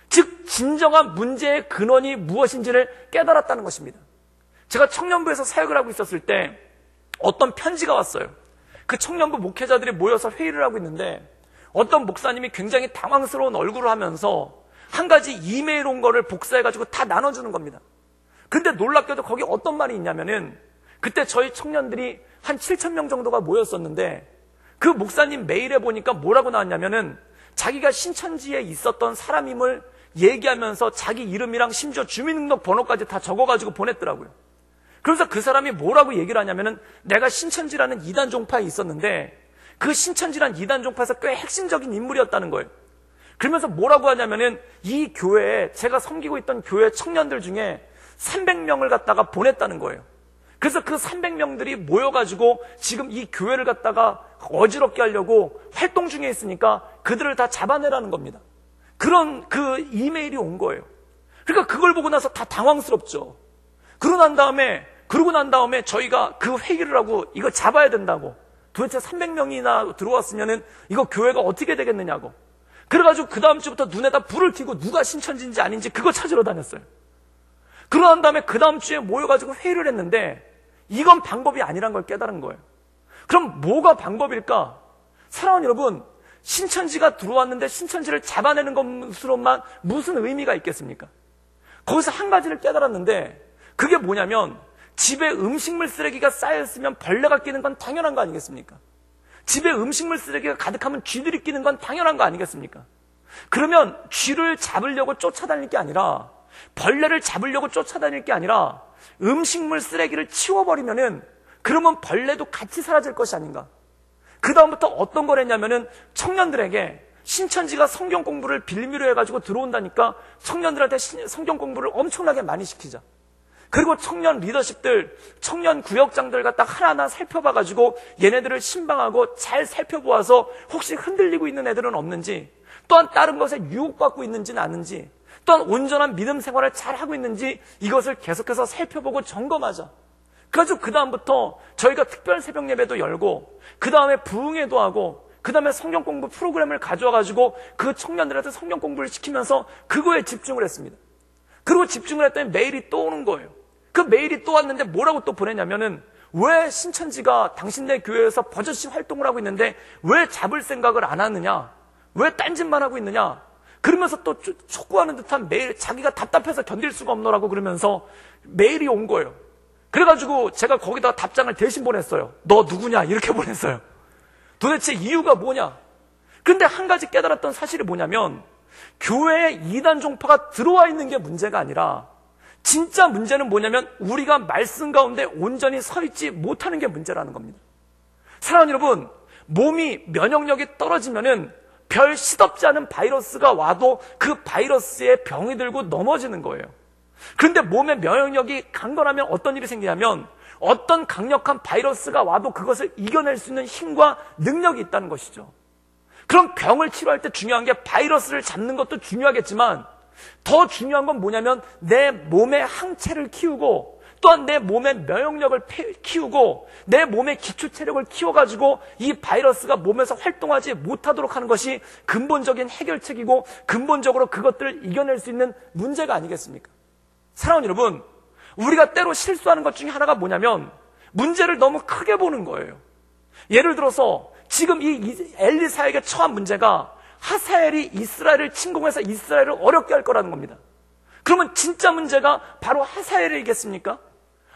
즉 진정한 문제의 근원이 무엇인지를 깨달았다는 것입니다. 제가 청년부에서 사역을 하고 있었을 때 어떤 편지가 왔어요. 그 청년부 목회자들이 모여서 회의를 하고 있는데 어떤 목사님이 굉장히 당황스러운 얼굴을 하면서 한 가지 이메일 온 거를 복사해가지고 다 나눠주는 겁니다. 근데 놀랍게도 거기 어떤 말이 있냐면은, 그때 저희 청년들이 한 7,000명 정도가 모였었는데 그 목사님 메일에 보니까 뭐라고 나왔냐면은 자기가 신천지에 있었던 사람임을 얘기하면서 자기 이름이랑 심지어 주민등록번호까지 다 적어가지고 보냈더라고요. 그래서 그 사람이 뭐라고 얘기를 하냐면은, 내가 신천지라는 이단 종파에 있었는데 그 신천지란 이단 종파에서 꽤 핵심적인 인물이었다는 거예요. 그러면서 뭐라고 하냐면은, 이 교회에, 제가 섬기고 있던 교회 청년들 중에 300명을 갖다가 보냈다는 거예요. 그래서 그 300명들이 모여가지고 지금 이 교회를 갖다가 어지럽게 하려고 활동 중에 있으니까 그들을 다 잡아내라는 겁니다. 그런 그 이메일이 온 거예요. 그러니까 그걸 보고 나서 다 당황스럽죠. 그러고 난 다음에 저희가 그 회의를 하고 이거 잡아야 된다고. 도대체 300명이나 들어왔으면은 이거 교회가 어떻게 되겠느냐고. 그래가지고 그 다음 주부터 눈에다 불을 켜고 누가 신천지인지 아닌지 그거 찾으러 다녔어요. 그러고 난 다음에 그 다음 주에 모여가지고 회의를 했는데 이건 방법이 아니란 걸 깨달은 거예요. 그럼 뭐가 방법일까? 사랑하는 여러분, 신천지가 들어왔는데 신천지를 잡아내는 것으로만 무슨 의미가 있겠습니까? 거기서 한 가지를 깨달았는데, 그게 뭐냐면 집에 음식물 쓰레기가 쌓여있으면 벌레가 끼는 건 당연한 거 아니겠습니까? 집에 음식물 쓰레기가 가득하면 쥐들이 끼는 건 당연한 거 아니겠습니까? 그러면 쥐를 잡으려고 쫓아다닐 게 아니라, 벌레를 잡으려고 쫓아다닐 게 아니라 음식물 쓰레기를 치워버리면은 그러면 벌레도 같이 사라질 것이 아닌가? 그 다음부터 어떤 걸 했냐면은 청년들에게 신천지가 성경 공부를 빌미로 해가지고 들어온다니까 청년들한테 성경 공부를 엄청나게 많이 시키자. 그리고 청년 리더십들, 청년 구역장들 갖다 하나하나 살펴봐가지고 얘네들을 신방하고 잘 살펴보아서 혹시 흔들리고 있는 애들은 없는지, 또한 다른 것에 유혹받고 있는지는 아는지, 또한 온전한 믿음 생활을 잘 하고 있는지 이것을 계속해서 살펴보고 점검하자. 그래서 그 다음부터 저희가 특별 새벽 예배도 열고, 그 다음에 부흥회도 하고, 그 다음에 성경 공부 프로그램을 가져와가지고 그 청년들한테 성경 공부를 시키면서 그거에 집중을 했습니다. 그리고 집중을 했더니 메일이 또 오는 거예요. 그 메일이 또 왔는데 뭐라고 또 보내냐면은, 왜 신천지가 당신네 교회에서 버젓이 활동을 하고 있는데 왜 잡을 생각을 안 하느냐, 왜 딴짓만 하고 있느냐, 그러면서 또 촉구하는 듯한 메일, 자기가 답답해서 견딜 수가 없노라고 그러면서 메일이 온 거예요. 그래가지고 제가 거기다가 답장을 대신 보냈어요. 너 누구냐 이렇게 보냈어요. 도대체 이유가 뭐냐. 근데 한 가지 깨달았던 사실이 뭐냐면, 교회에 이단 종파가 들어와 있는 게 문제가 아니라 진짜 문제는 뭐냐면 우리가 말씀 가운데 온전히 서 있지 못하는 게 문제라는 겁니다. 사랑하는 여러분, 몸이 면역력이 떨어지면은 별 시덥지 않은 바이러스가 와도 그 바이러스에 병이 들고 넘어지는 거예요. 그런데 몸의 면역력이 강건하면 어떤 일이 생기냐면, 어떤 강력한 바이러스가 와도 그것을 이겨낼 수 있는 힘과 능력이 있다는 것이죠. 그럼 병을 치료할 때 중요한 게 바이러스를 잡는 것도 중요하겠지만, 더 중요한 건 뭐냐면 내 몸의 항체를 키우고, 또한 내 몸의 면역력을 키우고, 내 몸의 기초 체력을 키워가지고 이 바이러스가 몸에서 활동하지 못하도록 하는 것이 근본적인 해결책이고, 근본적으로 그것들을 이겨낼 수 있는 문제가 아니겠습니까? 사랑하는 여러분, 우리가 때로 실수하는 것 중에 하나가 뭐냐면 문제를 너무 크게 보는 거예요. 예를 들어서 지금 이 엘리사에게 처한 문제가 하사엘이 이스라엘을 침공해서 이스라엘을 어렵게 할 거라는 겁니다. 그러면 진짜 문제가 바로 하사엘이겠습니까?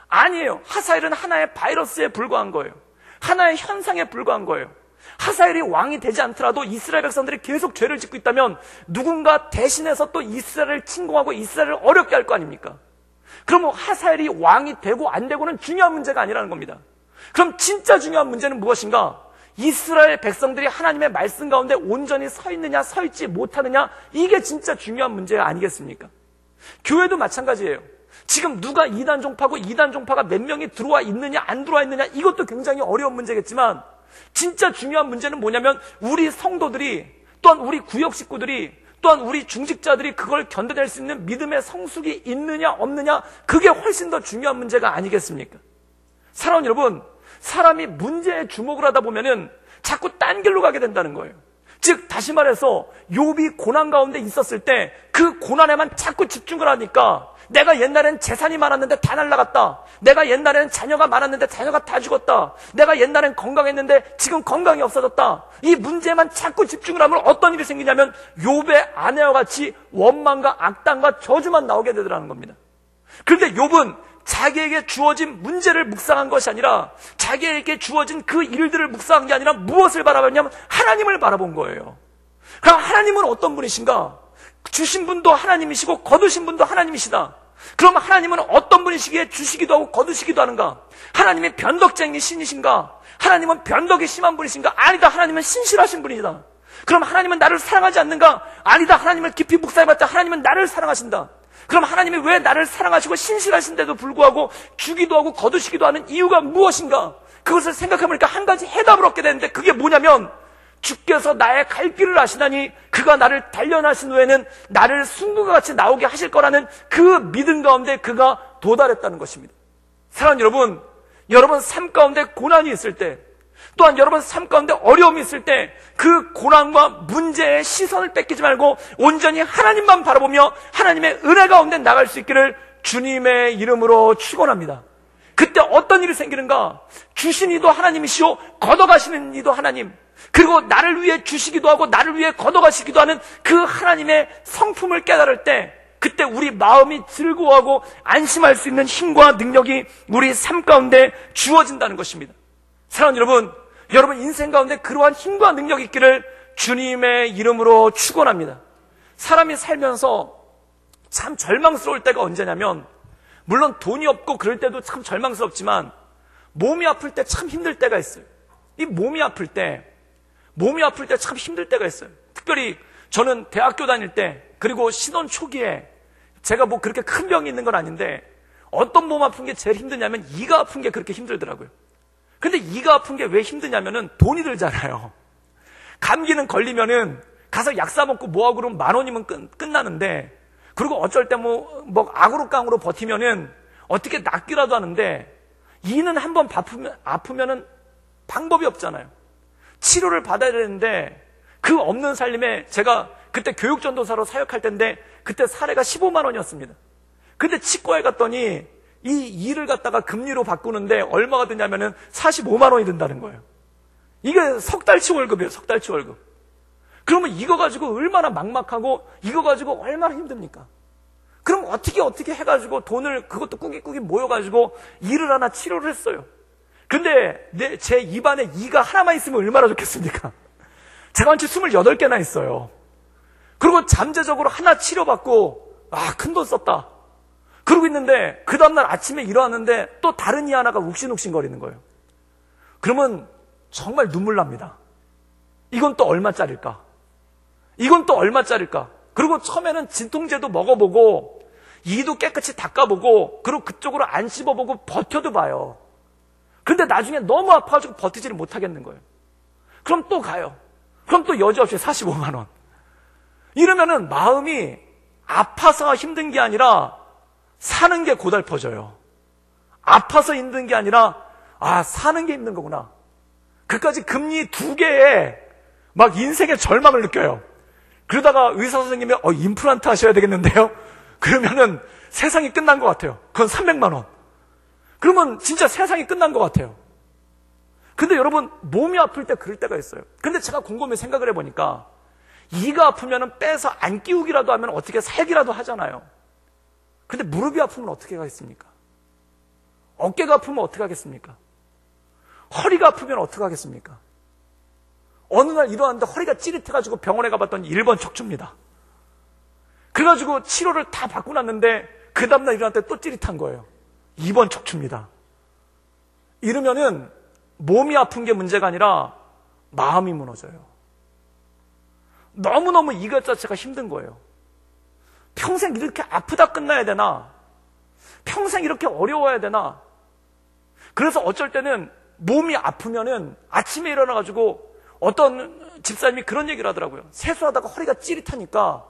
아니에요. 하사엘은 하나의 바이러스에 불과한 거예요. 하나의 현상에 불과한 거예요. 하사엘이 왕이 되지 않더라도 이스라엘 백성들이 계속 죄를 짓고 있다면 누군가 대신해서 또 이스라엘을 침공하고 이스라엘을 어렵게 할 거 아닙니까? 그러면 하사엘이 왕이 되고 안 되고는 중요한 문제가 아니라는 겁니다. 그럼 진짜 중요한 문제는 무엇인가? 이스라엘 백성들이 하나님의 말씀 가운데 온전히 서 있느냐, 서 있지 못하느냐, 이게 진짜 중요한 문제 아니겠습니까? 교회도 마찬가지예요. 지금 누가 이단 종파고 이단 종파가 몇 명이 들어와 있느냐 안 들어와 있느냐, 이것도 굉장히 어려운 문제겠지만 진짜 중요한 문제는 뭐냐면 우리 성도들이, 또한 우리 구역 식구들이, 또한 우리 중직자들이 그걸 견뎌낼 수 있는 믿음의 성숙이 있느냐 없느냐, 그게 훨씬 더 중요한 문제가 아니겠습니까? 사랑하는 여러분, 사람이 문제에 주목을 하다 보면은 자꾸 딴 길로 가게 된다는 거예요. 즉 다시 말해서 욥이 고난 가운데 있었을 때 그 고난에만 자꾸 집중을 하니까, 내가 옛날엔 재산이 많았는데 다 날라갔다, 내가 옛날에는 자녀가 많았는데 자녀가 다 죽었다, 내가 옛날엔 건강했는데 지금 건강이 없어졌다, 이 문제에만 자꾸 집중을 하면 어떤 일이 생기냐면 욥의 아내와 같이 원망과 악담과 저주만 나오게 되더라는 겁니다. 그런데 욥은 자기에게 주어진 문제를 묵상한 것이 아니라, 자기에게 주어진 그 일들을 묵상한 게 아니라 무엇을 바라봤냐면 하나님을 바라본 거예요. 그럼 하나님은 어떤 분이신가? 주신 분도 하나님이시고 거두신 분도 하나님이시다. 그럼 하나님은 어떤 분이시기에 주시기도 하고 거두시기도 하는가? 하나님이 변덕쟁이 신이신가? 하나님은 변덕이 심한 분이신가? 아니다, 하나님은 신실하신 분이다. 그럼 하나님은 나를 사랑하지 않는가? 아니다, 하나님을 깊이 묵상해봤자 하나님은 나를 사랑하신다. 그럼 하나님이 왜 나를 사랑하시고 신실하신데도 불구하고 주기도 하고 거두시기도 하는 이유가 무엇인가? 그것을 생각해보니까 한 가지 해답을 얻게 되는데, 그게 뭐냐면 주께서 나의 갈 길을 아시나니 그가 나를 단련하신 후에는 나를 승부가 같이 나오게 하실 거라는 그 믿음 가운데 그가 도달했다는 것입니다. 사랑하는 여러분, 여러분 삶 가운데 고난이 있을 때, 또한 여러분 삶 가운데 어려움이 있을 때 그 고난과 문제의 시선을 뺏기지 말고 온전히 하나님만 바라보며 하나님의 은혜 가운데 나갈 수 있기를 주님의 이름으로 축원합니다. 그때 어떤 일이 생기는가? 주신 이도 하나님이시오, 걷어가시는 이도 하나님, 그리고 나를 위해 주시기도 하고 나를 위해 걷어가시기도 하는 그 하나님의 성품을 깨달을 때, 그때 우리 마음이 즐거워하고 안심할 수 있는 힘과 능력이 우리 삶 가운데 주어진다는 것입니다. 사랑하는 여러분, 여러분 인생 가운데 그러한 힘과 능력이 있기를 주님의 이름으로 축원합니다. 사람이 살면서 참 절망스러울 때가 언제냐면, 물론 돈이 없고 그럴 때도 참 절망스럽지만 몸이 아플 때 참 힘들 때가 있어요. 이 몸이 아플 때 참 힘들 때가 있어요. 특별히 저는 대학교 다닐 때, 그리고 신혼 초기에 제가 뭐 그렇게 큰 병이 있는 건 아닌데 어떤 몸 아픈 게 제일 힘드냐면 이가 아픈 게 그렇게 힘들더라고요. 근데 이가 아픈 게 왜 힘드냐면은 돈이 들잖아요. 감기는 걸리면은 가서 약 사 먹고 뭐하고 그러면 10,000원이면 끝나는데, 그리고 어쩔 때 뭐 악으로깡으로 버티면은 어떻게 낫기라도 하는데, 이는 한번 아프면은 방법이 없잖아요. 치료를 받아야 되는데 그 없는 살림에, 제가 그때 교육전도사로 사역할 때인데 그때 사례가 15만 원이었습니다. 근데 치과에 갔더니 이 이를 갖다가 금리로 바꾸는데 얼마가 드냐면은 45만 원이 든다는 거예요. 이게 석 달치 월급이에요. 석 달치 월급. 그러면 이거 가지고 얼마나 막막하고 이거 가지고 얼마나 힘듭니까? 그럼 어떻게 해가지고 돈을, 그것도 꾸깃꾸깃 모여가지고 이를 하나 치료를 했어요. 근데 제 입안에 이가 하나만 있으면 얼마나 좋겠습니까? 제가 한 채 28개나 있어요. 그리고 잠재적으로 하나 치료받고 큰돈 썼다 그러고 있는데, 그 다음날 아침에 일어났는데 또 다른 이 하나가 욱신욱신거리는 거예요. 그러면 정말 눈물 납니다. 이건 또 얼마짜릴까? 이건 또 얼마짜릴까? 그리고 처음에는 진통제도 먹어보고 이도 깨끗이 닦아보고 그리고 그쪽으로 안 씹어보고 버텨도 봐요. 근데 나중에 너무 아파가지고 버티지를 못하겠는 거예요. 그럼 또 가요. 그럼 또 여지없이 45만 원. 이러면은 마음이 아파서 힘든 게 아니라 사는 게 고달퍼져요. 아파서 힘든 게 아니라 사는 게 힘든 거구나. 그까지 금리 2개에 막 인생의 절망을 느껴요. 그러다가 의사 선생님이 임플란트 하셔야 되겠는데요? 그러면은 세상이 끝난 것 같아요. 그건 300만 원. 그러면 진짜 세상이 끝난 것 같아요. 근데 여러분, 몸이 아플 때 그럴 때가 있어요. 근데 제가 곰곰이 생각을 해보니까 이가 아프면은 빼서 안 끼우기라도 하면 어떻게 살기라도 하잖아요. 근데 무릎이 아프면 어떻게 하겠습니까? 어깨가 아프면 어떻게 하겠습니까? 허리가 아프면 어떻게 하겠습니까? 어느 날 일어났는데 허리가 찌릿해가지고 병원에 가봤더니 1번 척추입니다. 그래가지고 치료를 다 받고 났는데 그 다음날 일어났을 때 또 찌릿한 거예요. 2번 척추입니다. 이러면은 몸이 아픈 게 문제가 아니라 마음이 무너져요. 너무너무 이것 자체가 힘든 거예요. 평생 이렇게 아프다 끝나야 되나? 평생 이렇게 어려워야 되나? 그래서 어쩔 때는 몸이 아프면은 아침에 일어나가지고 어떤 집사님이 그런 얘기를 하더라고요. 세수하다가 허리가 찌릿하니까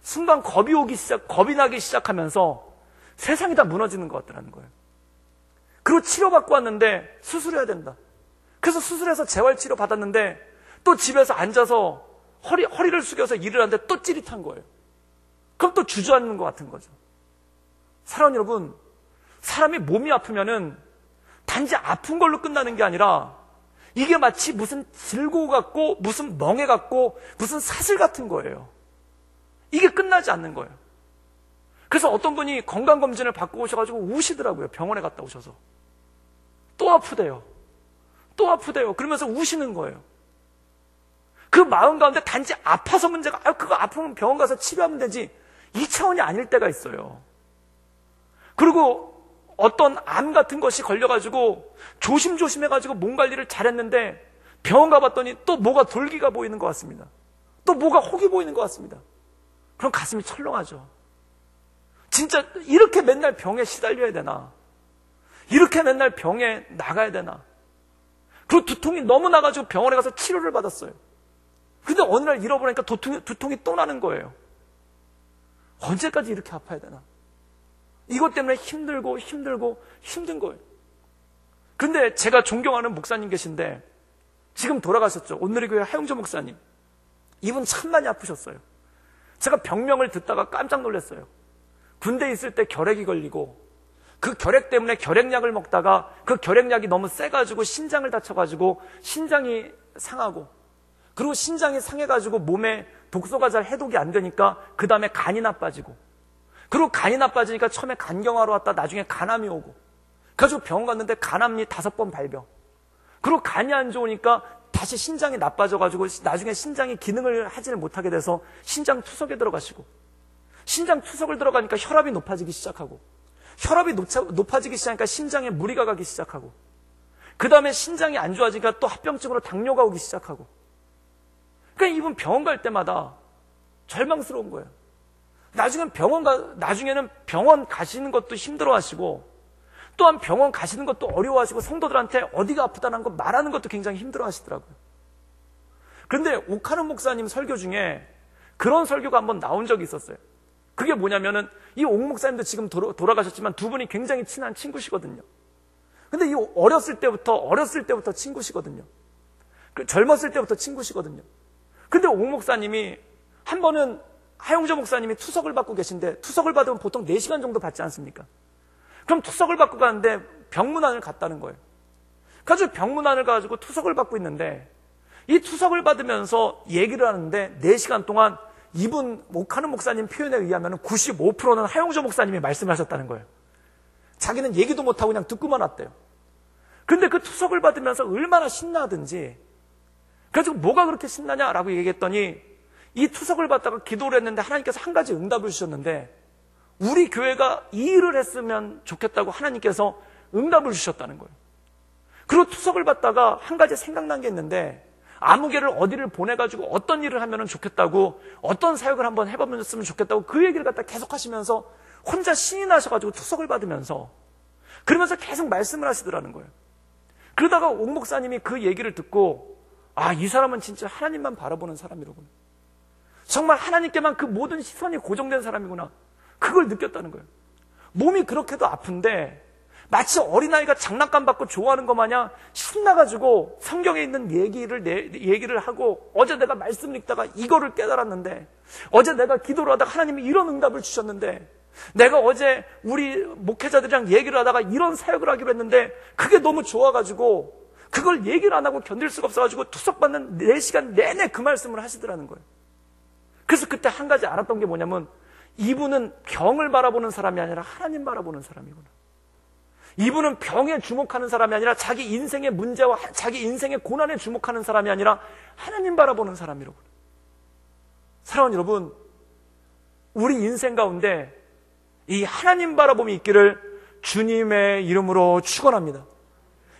순간 겁이 나기 시작하면서 세상이 다 무너지는 것 같더라는 거예요. 그리고 치료받고 왔는데 수술해야 된다. 그래서 수술해서 재활치료 받았는데 또 집에서 앉아서 허리를 숙여서 일을 하는데 또 찌릿한 거예요. 그럼 또 주저앉는 것 같은 거죠. 사랑하는 여러분, 사람이 몸이 아프면은 단지 아픈 걸로 끝나는 게 아니라 이게 마치 무슨 질고 같고 무슨 멍해 같고 무슨 사슬 같은 거예요. 이게 끝나지 않는 거예요. 그래서 어떤 분이 건강검진을 받고 오셔가지고 우시더라고요. 병원에 갔다 오셔서. 또 아프대요. 또 아프대요. 그러면서 우시는 거예요. 그 마음 가운데 단지 아파서 문제가, 그거 아프면 병원 가서 치료하면 되지, 이 차원이 아닐 때가 있어요. 그리고 어떤 암 같은 것이 걸려가지고 조심조심 해가지고 몸 관리를 잘했는데 병원 가봤더니 또 뭐가 돌기가 보이는 것 같습니다. 또 뭐가 혹이 보이는 것 같습니다. 그럼 가슴이 철렁하죠. 진짜 이렇게 맨날 병에 시달려야 되나? 이렇게 맨날 병에 나가야 되나? 그리고 두통이 너무 나가지고 병원에 가서 치료를 받았어요. 근데 어느 날 잃어버리니까 두통이 또 나는 거예요. 언제까지 이렇게 아파야 되나? 이것 때문에 힘들고 힘든 거예요. 근데 제가 존경하는 목사님 계신데 지금 돌아가셨죠. 온누리교회 하용조 목사님. 이분 참 많이 아프셨어요. 제가 병명을 듣다가 깜짝 놀랐어요. 군대에 있을 때 결핵이 걸리고 그 결핵 때문에 결핵약을 먹다가 그 결핵약이 너무 세가지고 신장을 다쳐가지고 신장이 상하고, 그리고 신장이 상해가지고 몸에 독소가 잘 해독이 안 되니까 그 다음에 간이 나빠지고, 그리고 간이 나빠지니까 처음에 간경화로 왔다 나중에 간암이 오고, 그래가지고 병원 갔는데 간암이 5번 발병. 그리고 간이 안 좋으니까 다시 신장이 나빠져가지고 나중에 신장이 기능을 하지를 못하게 돼서 신장 투석에 들어가시고, 신장 투석을 들어가니까 혈압이 높아지기 시작하고, 혈압이 높아지기 시작하니까 신장에 무리가 가기 시작하고, 그 다음에 신장이 안 좋아지니까 또 합병증으로 당뇨가 오기 시작하고, 그러니까 이분 병원 갈 때마다 절망스러운 거예요. 나중에는 병원 가시는 것도 힘들어 하시고, 또한 병원 가시는 것도 어려워하시고, 성도들한테 어디가 아프다는 거 말하는 것도 굉장히 힘들어 하시더라고요. 그런데 오카는 목사님 설교 중에 그런 설교가 한번 나온 적이 있었어요. 그게 뭐냐면은, 이 옥 목사님도 지금 돌아가셨지만 두 분이 굉장히 친한 친구시거든요. 근데 이 어렸을 때부터 친구시거든요. 젊었을 때부터 친구시거든요. 근데 옥 목사님이 한 번은 하용조 목사님이 투석을 받고 계신데, 투석을 받으면 보통 4시간 정도 받지 않습니까? 그럼 투석을 받고 가는데 병문안을 갔다는 거예요. 그래서 병문안을 가지고 투석을 받고 있는데, 이 투석을 받으면서 얘기를 하는데 4시간 동안 이분 오카는 목사님 표현에 의하면 95%는 하용조 목사님이 말씀하셨다는 거예요. 자기는 얘기도 못하고 그냥 듣고만 왔대요. 근데 그 투석을 받으면서 얼마나 신나든지, 그래서 뭐가 그렇게 신나냐라고 얘기했더니, 이 투석을 받다가 기도를 했는데 하나님께서 한 가지 응답을 주셨는데, 우리 교회가 이 일을 했으면 좋겠다고 하나님께서 응답을 주셨다는 거예요. 그리고 투석을 받다가 한 가지 생각난 게 있는데, 아무개를 어디를 보내가지고 어떤 일을 하면 좋겠다고, 어떤 사역을 한번 해보면 좋겠다고 그 얘기를 갖다 계속 하시면서 혼자 신이 나셔가지고 투석을 받으면서 그러면서 계속 말씀을 하시더라는 거예요. 그러다가 옥 목사님이 그 얘기를 듣고, 아, 이 사람은 진짜 하나님만 바라보는 사람이로구나. 정말 하나님께만 그 모든 시선이 고정된 사람이구나. 그걸 느꼈다는 거예요. 몸이 그렇게도 아픈데 마치 어린아이가 장난감 받고 좋아하는 것 마냥 신나가지고 성경에 있는 얘기를 하고, 어제 내가 말씀을 읽다가 이거를 깨달았는데, 어제 내가 기도를 하다가 하나님이 이런 응답을 주셨는데, 내가 어제 우리 목회자들이랑 얘기를 하다가 이런 사역을 하기로 했는데 그게 너무 좋아가지고 그걸 얘기를 안 하고 견딜 수가 없어가지고 투석받는 4시간 내내 그 말씀을 하시더라는 거예요. 그래서 그때 한 가지 알았던 게 뭐냐면, 이분은 병을 바라보는 사람이 아니라 하나님 바라보는 사람이구나. 이분은 병에 주목하는 사람이 아니라 자기 인생의 문제와 자기 인생의 고난에 주목하는 사람이 아니라 하나님 바라보는 사람이로구나. 사랑하는 여러분, 우리 인생 가운데 이 하나님 바라봄이 있기를 주님의 이름으로 축원합니다.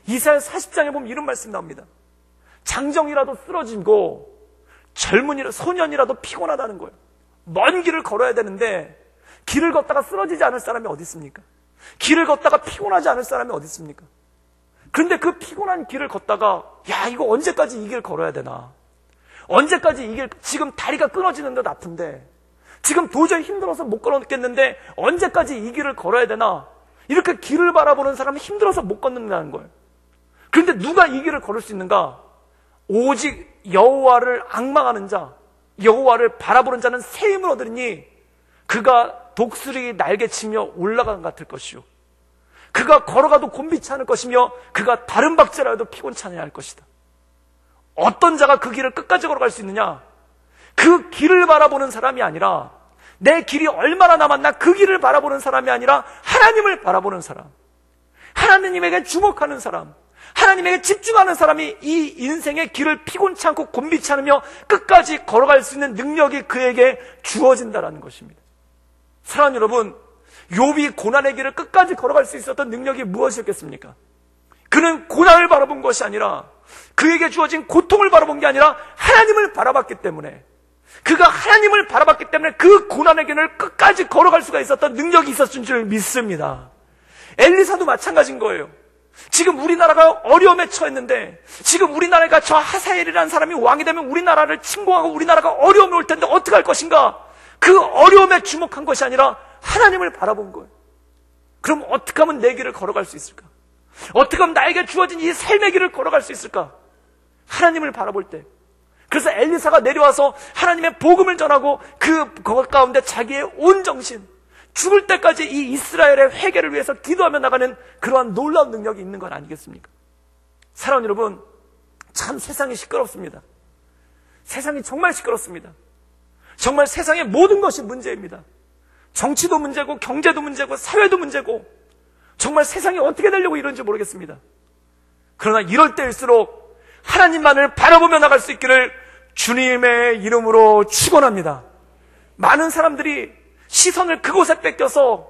이사야 40장에 보면 이런 말씀이 나옵니다. 장정이라도 쓰러지고 소년이라도 피곤하다는 거예요. 먼 길을 걸어야 되는데 길을 걷다가 쓰러지지 않을 사람이 어디 있습니까? 길을 걷다가 피곤하지 않을 사람이 어디 있습니까? 그런데 그 피곤한 길을 걷다가, 야, 이거 언제까지 이 길 걸어야 되나? 언제까지 이 길, 지금 다리가 끊어지는 듯 아픈데, 지금 도저히 힘들어서 못 걸어겠는데 언제까지 이 길을 걸어야 되나? 이렇게 길을 바라보는 사람은 힘들어서 못 걷는다는 거예요. 그런데 누가 이 길을 걸을 수 있는가? 오직 여호와를 앙망하는 자, 여호와를 바라보는 자는 새 힘을 얻으리니 그가 독수리 날개치며 올라간 같을 것이요, 그가 걸어가도 곤비치 않을 것이며 그가 다른 박자라도 피곤치 않아야 할 것이다. 어떤 자가 그 길을 끝까지 걸어갈 수 있느냐? 그 길을 바라보는 사람이 아니라, 내 길이 얼마나 남았나 그 길을 바라보는 사람이 아니라 하나님을 바라보는 사람, 하나님에게 주목하는 사람, 하나님에게 집중하는 사람이 이 인생의 길을 피곤치 않고 곤비치 않으며 끝까지 걸어갈 수 있는 능력이 그에게 주어진다는 것입니다. 사랑하는 여러분, 욥이 고난의 길을 끝까지 걸어갈 수 있었던 능력이 무엇이었겠습니까? 그는 고난을 바라본 것이 아니라, 그에게 주어진 고통을 바라본 게 아니라 하나님을 바라봤기 때문에, 그가 하나님을 바라봤기 때문에 그 고난의 길을 끝까지 걸어갈 수가 있었던 능력이 있었던 줄 믿습니다. 엘리사도 마찬가지인 거예요. 지금 우리나라가 어려움에 처했는데, 지금 우리나라가 저 하사엘이라는 사람이 왕이 되면 우리나라를 침공하고 우리나라가 어려움이 올 텐데 어떻게 할 것인가? 그 어려움에 주목한 것이 아니라 하나님을 바라본 거예요. 그럼 어떻게 하면 내 길을 걸어갈 수 있을까? 어떻게 하면 나에게 주어진 이 삶의 길을 걸어갈 수 있을까? 하나님을 바라볼 때. 그래서 엘리사가 내려와서 하나님의 복음을 전하고 그것 가운데 자기의 온 정신, 죽을 때까지 이 이스라엘의 회개를 위해서 기도하며 나가는 그러한 놀라운 능력이 있는 건 아니겠습니까? 사랑하는 여러분, 참 세상이 시끄럽습니다. 세상이 정말 시끄럽습니다. 정말 세상의 모든 것이 문제입니다. 정치도 문제고 경제도 문제고 사회도 문제고, 정말 세상이 어떻게 되려고 이런지 모르겠습니다. 그러나 이럴 때일수록 하나님만을 바라보며 나갈 수 있기를 주님의 이름으로 축원합니다. 많은 사람들이 시선을 그곳에 뺏겨서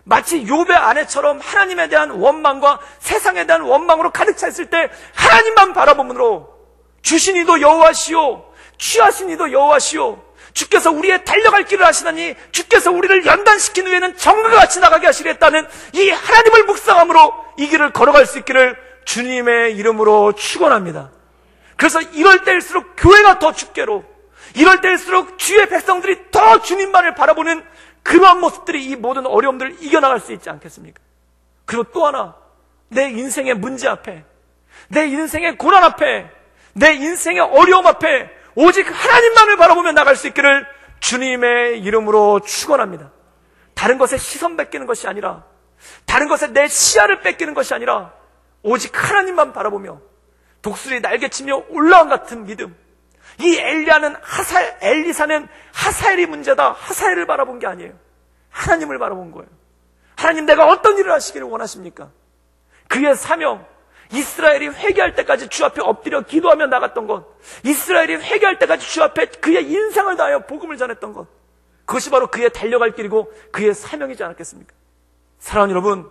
마치 욥의 아내처럼 하나님에 대한 원망과 세상에 대한 원망으로 가득 차 있을 때 하나님만 바라봄으로, 주신 이도 여호와시오, 취하신 이도 여호와시오. 주께서 우리의 달려갈 길을 하시나니 주께서 우리를 연단시킨 후에는 정과 같이 나가게 하시겠다는 이 하나님을 묵상함으로 이 길을 걸어갈 수 있기를 주님의 이름으로 축원합니다. 그래서 이럴 때일수록 교회가 더 주께로, 이럴 때일수록 주의 백성들이 더 주님만을 바라보는 그러한 모습들이 이 모든 어려움들을 이겨나갈 수 있지 않겠습니까? 그리고 또 하나, 내 인생의 문제 앞에, 내 인생의 고난 앞에, 내 인생의 어려움 앞에 오직 하나님만을 바라보며 나갈 수 있기를 주님의 이름으로 축원합니다. 다른 것에 시선 뺏기는 것이 아니라, 다른 것에 내 시야를 뺏기는 것이 아니라 오직 하나님만 바라보며 독수리 날개치며 올라온 같은 믿음. 이 엘리사는 하사엘이 문제다, 하사엘을 바라본 게 아니에요. 하나님을 바라본 거예요. 하나님, 내가 어떤 일을 하시기를 원하십니까? 그의 사명, 이스라엘이 회개할 때까지 주 앞에 엎드려 기도하며 나갔던 것, 이스라엘이 회개할 때까지 주 앞에 그의 인생을 다하여 복음을 전했던 것, 그것이 바로 그의 달려갈 길이고 그의 사명이지 않았겠습니까? 사랑하는 여러분,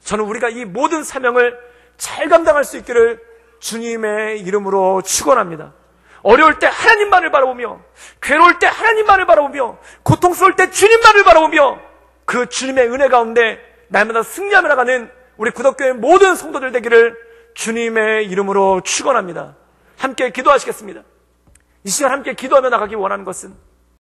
저는 우리가 이 모든 사명을 잘 감당할 수 있기를 주님의 이름으로 축원합니다. 어려울 때 하나님만을 바라보며, 괴로울 때 하나님만을 바라보며, 고통스러울 때 주님만을 바라보며 그 주님의 은혜 가운데 날마다 승리하며 나가는 우리 구덕교회 모든 성도들 되기를 주님의 이름으로 축원합니다. 함께 기도하시겠습니다. 이 시간 함께 기도하며 나가기 원하는 것은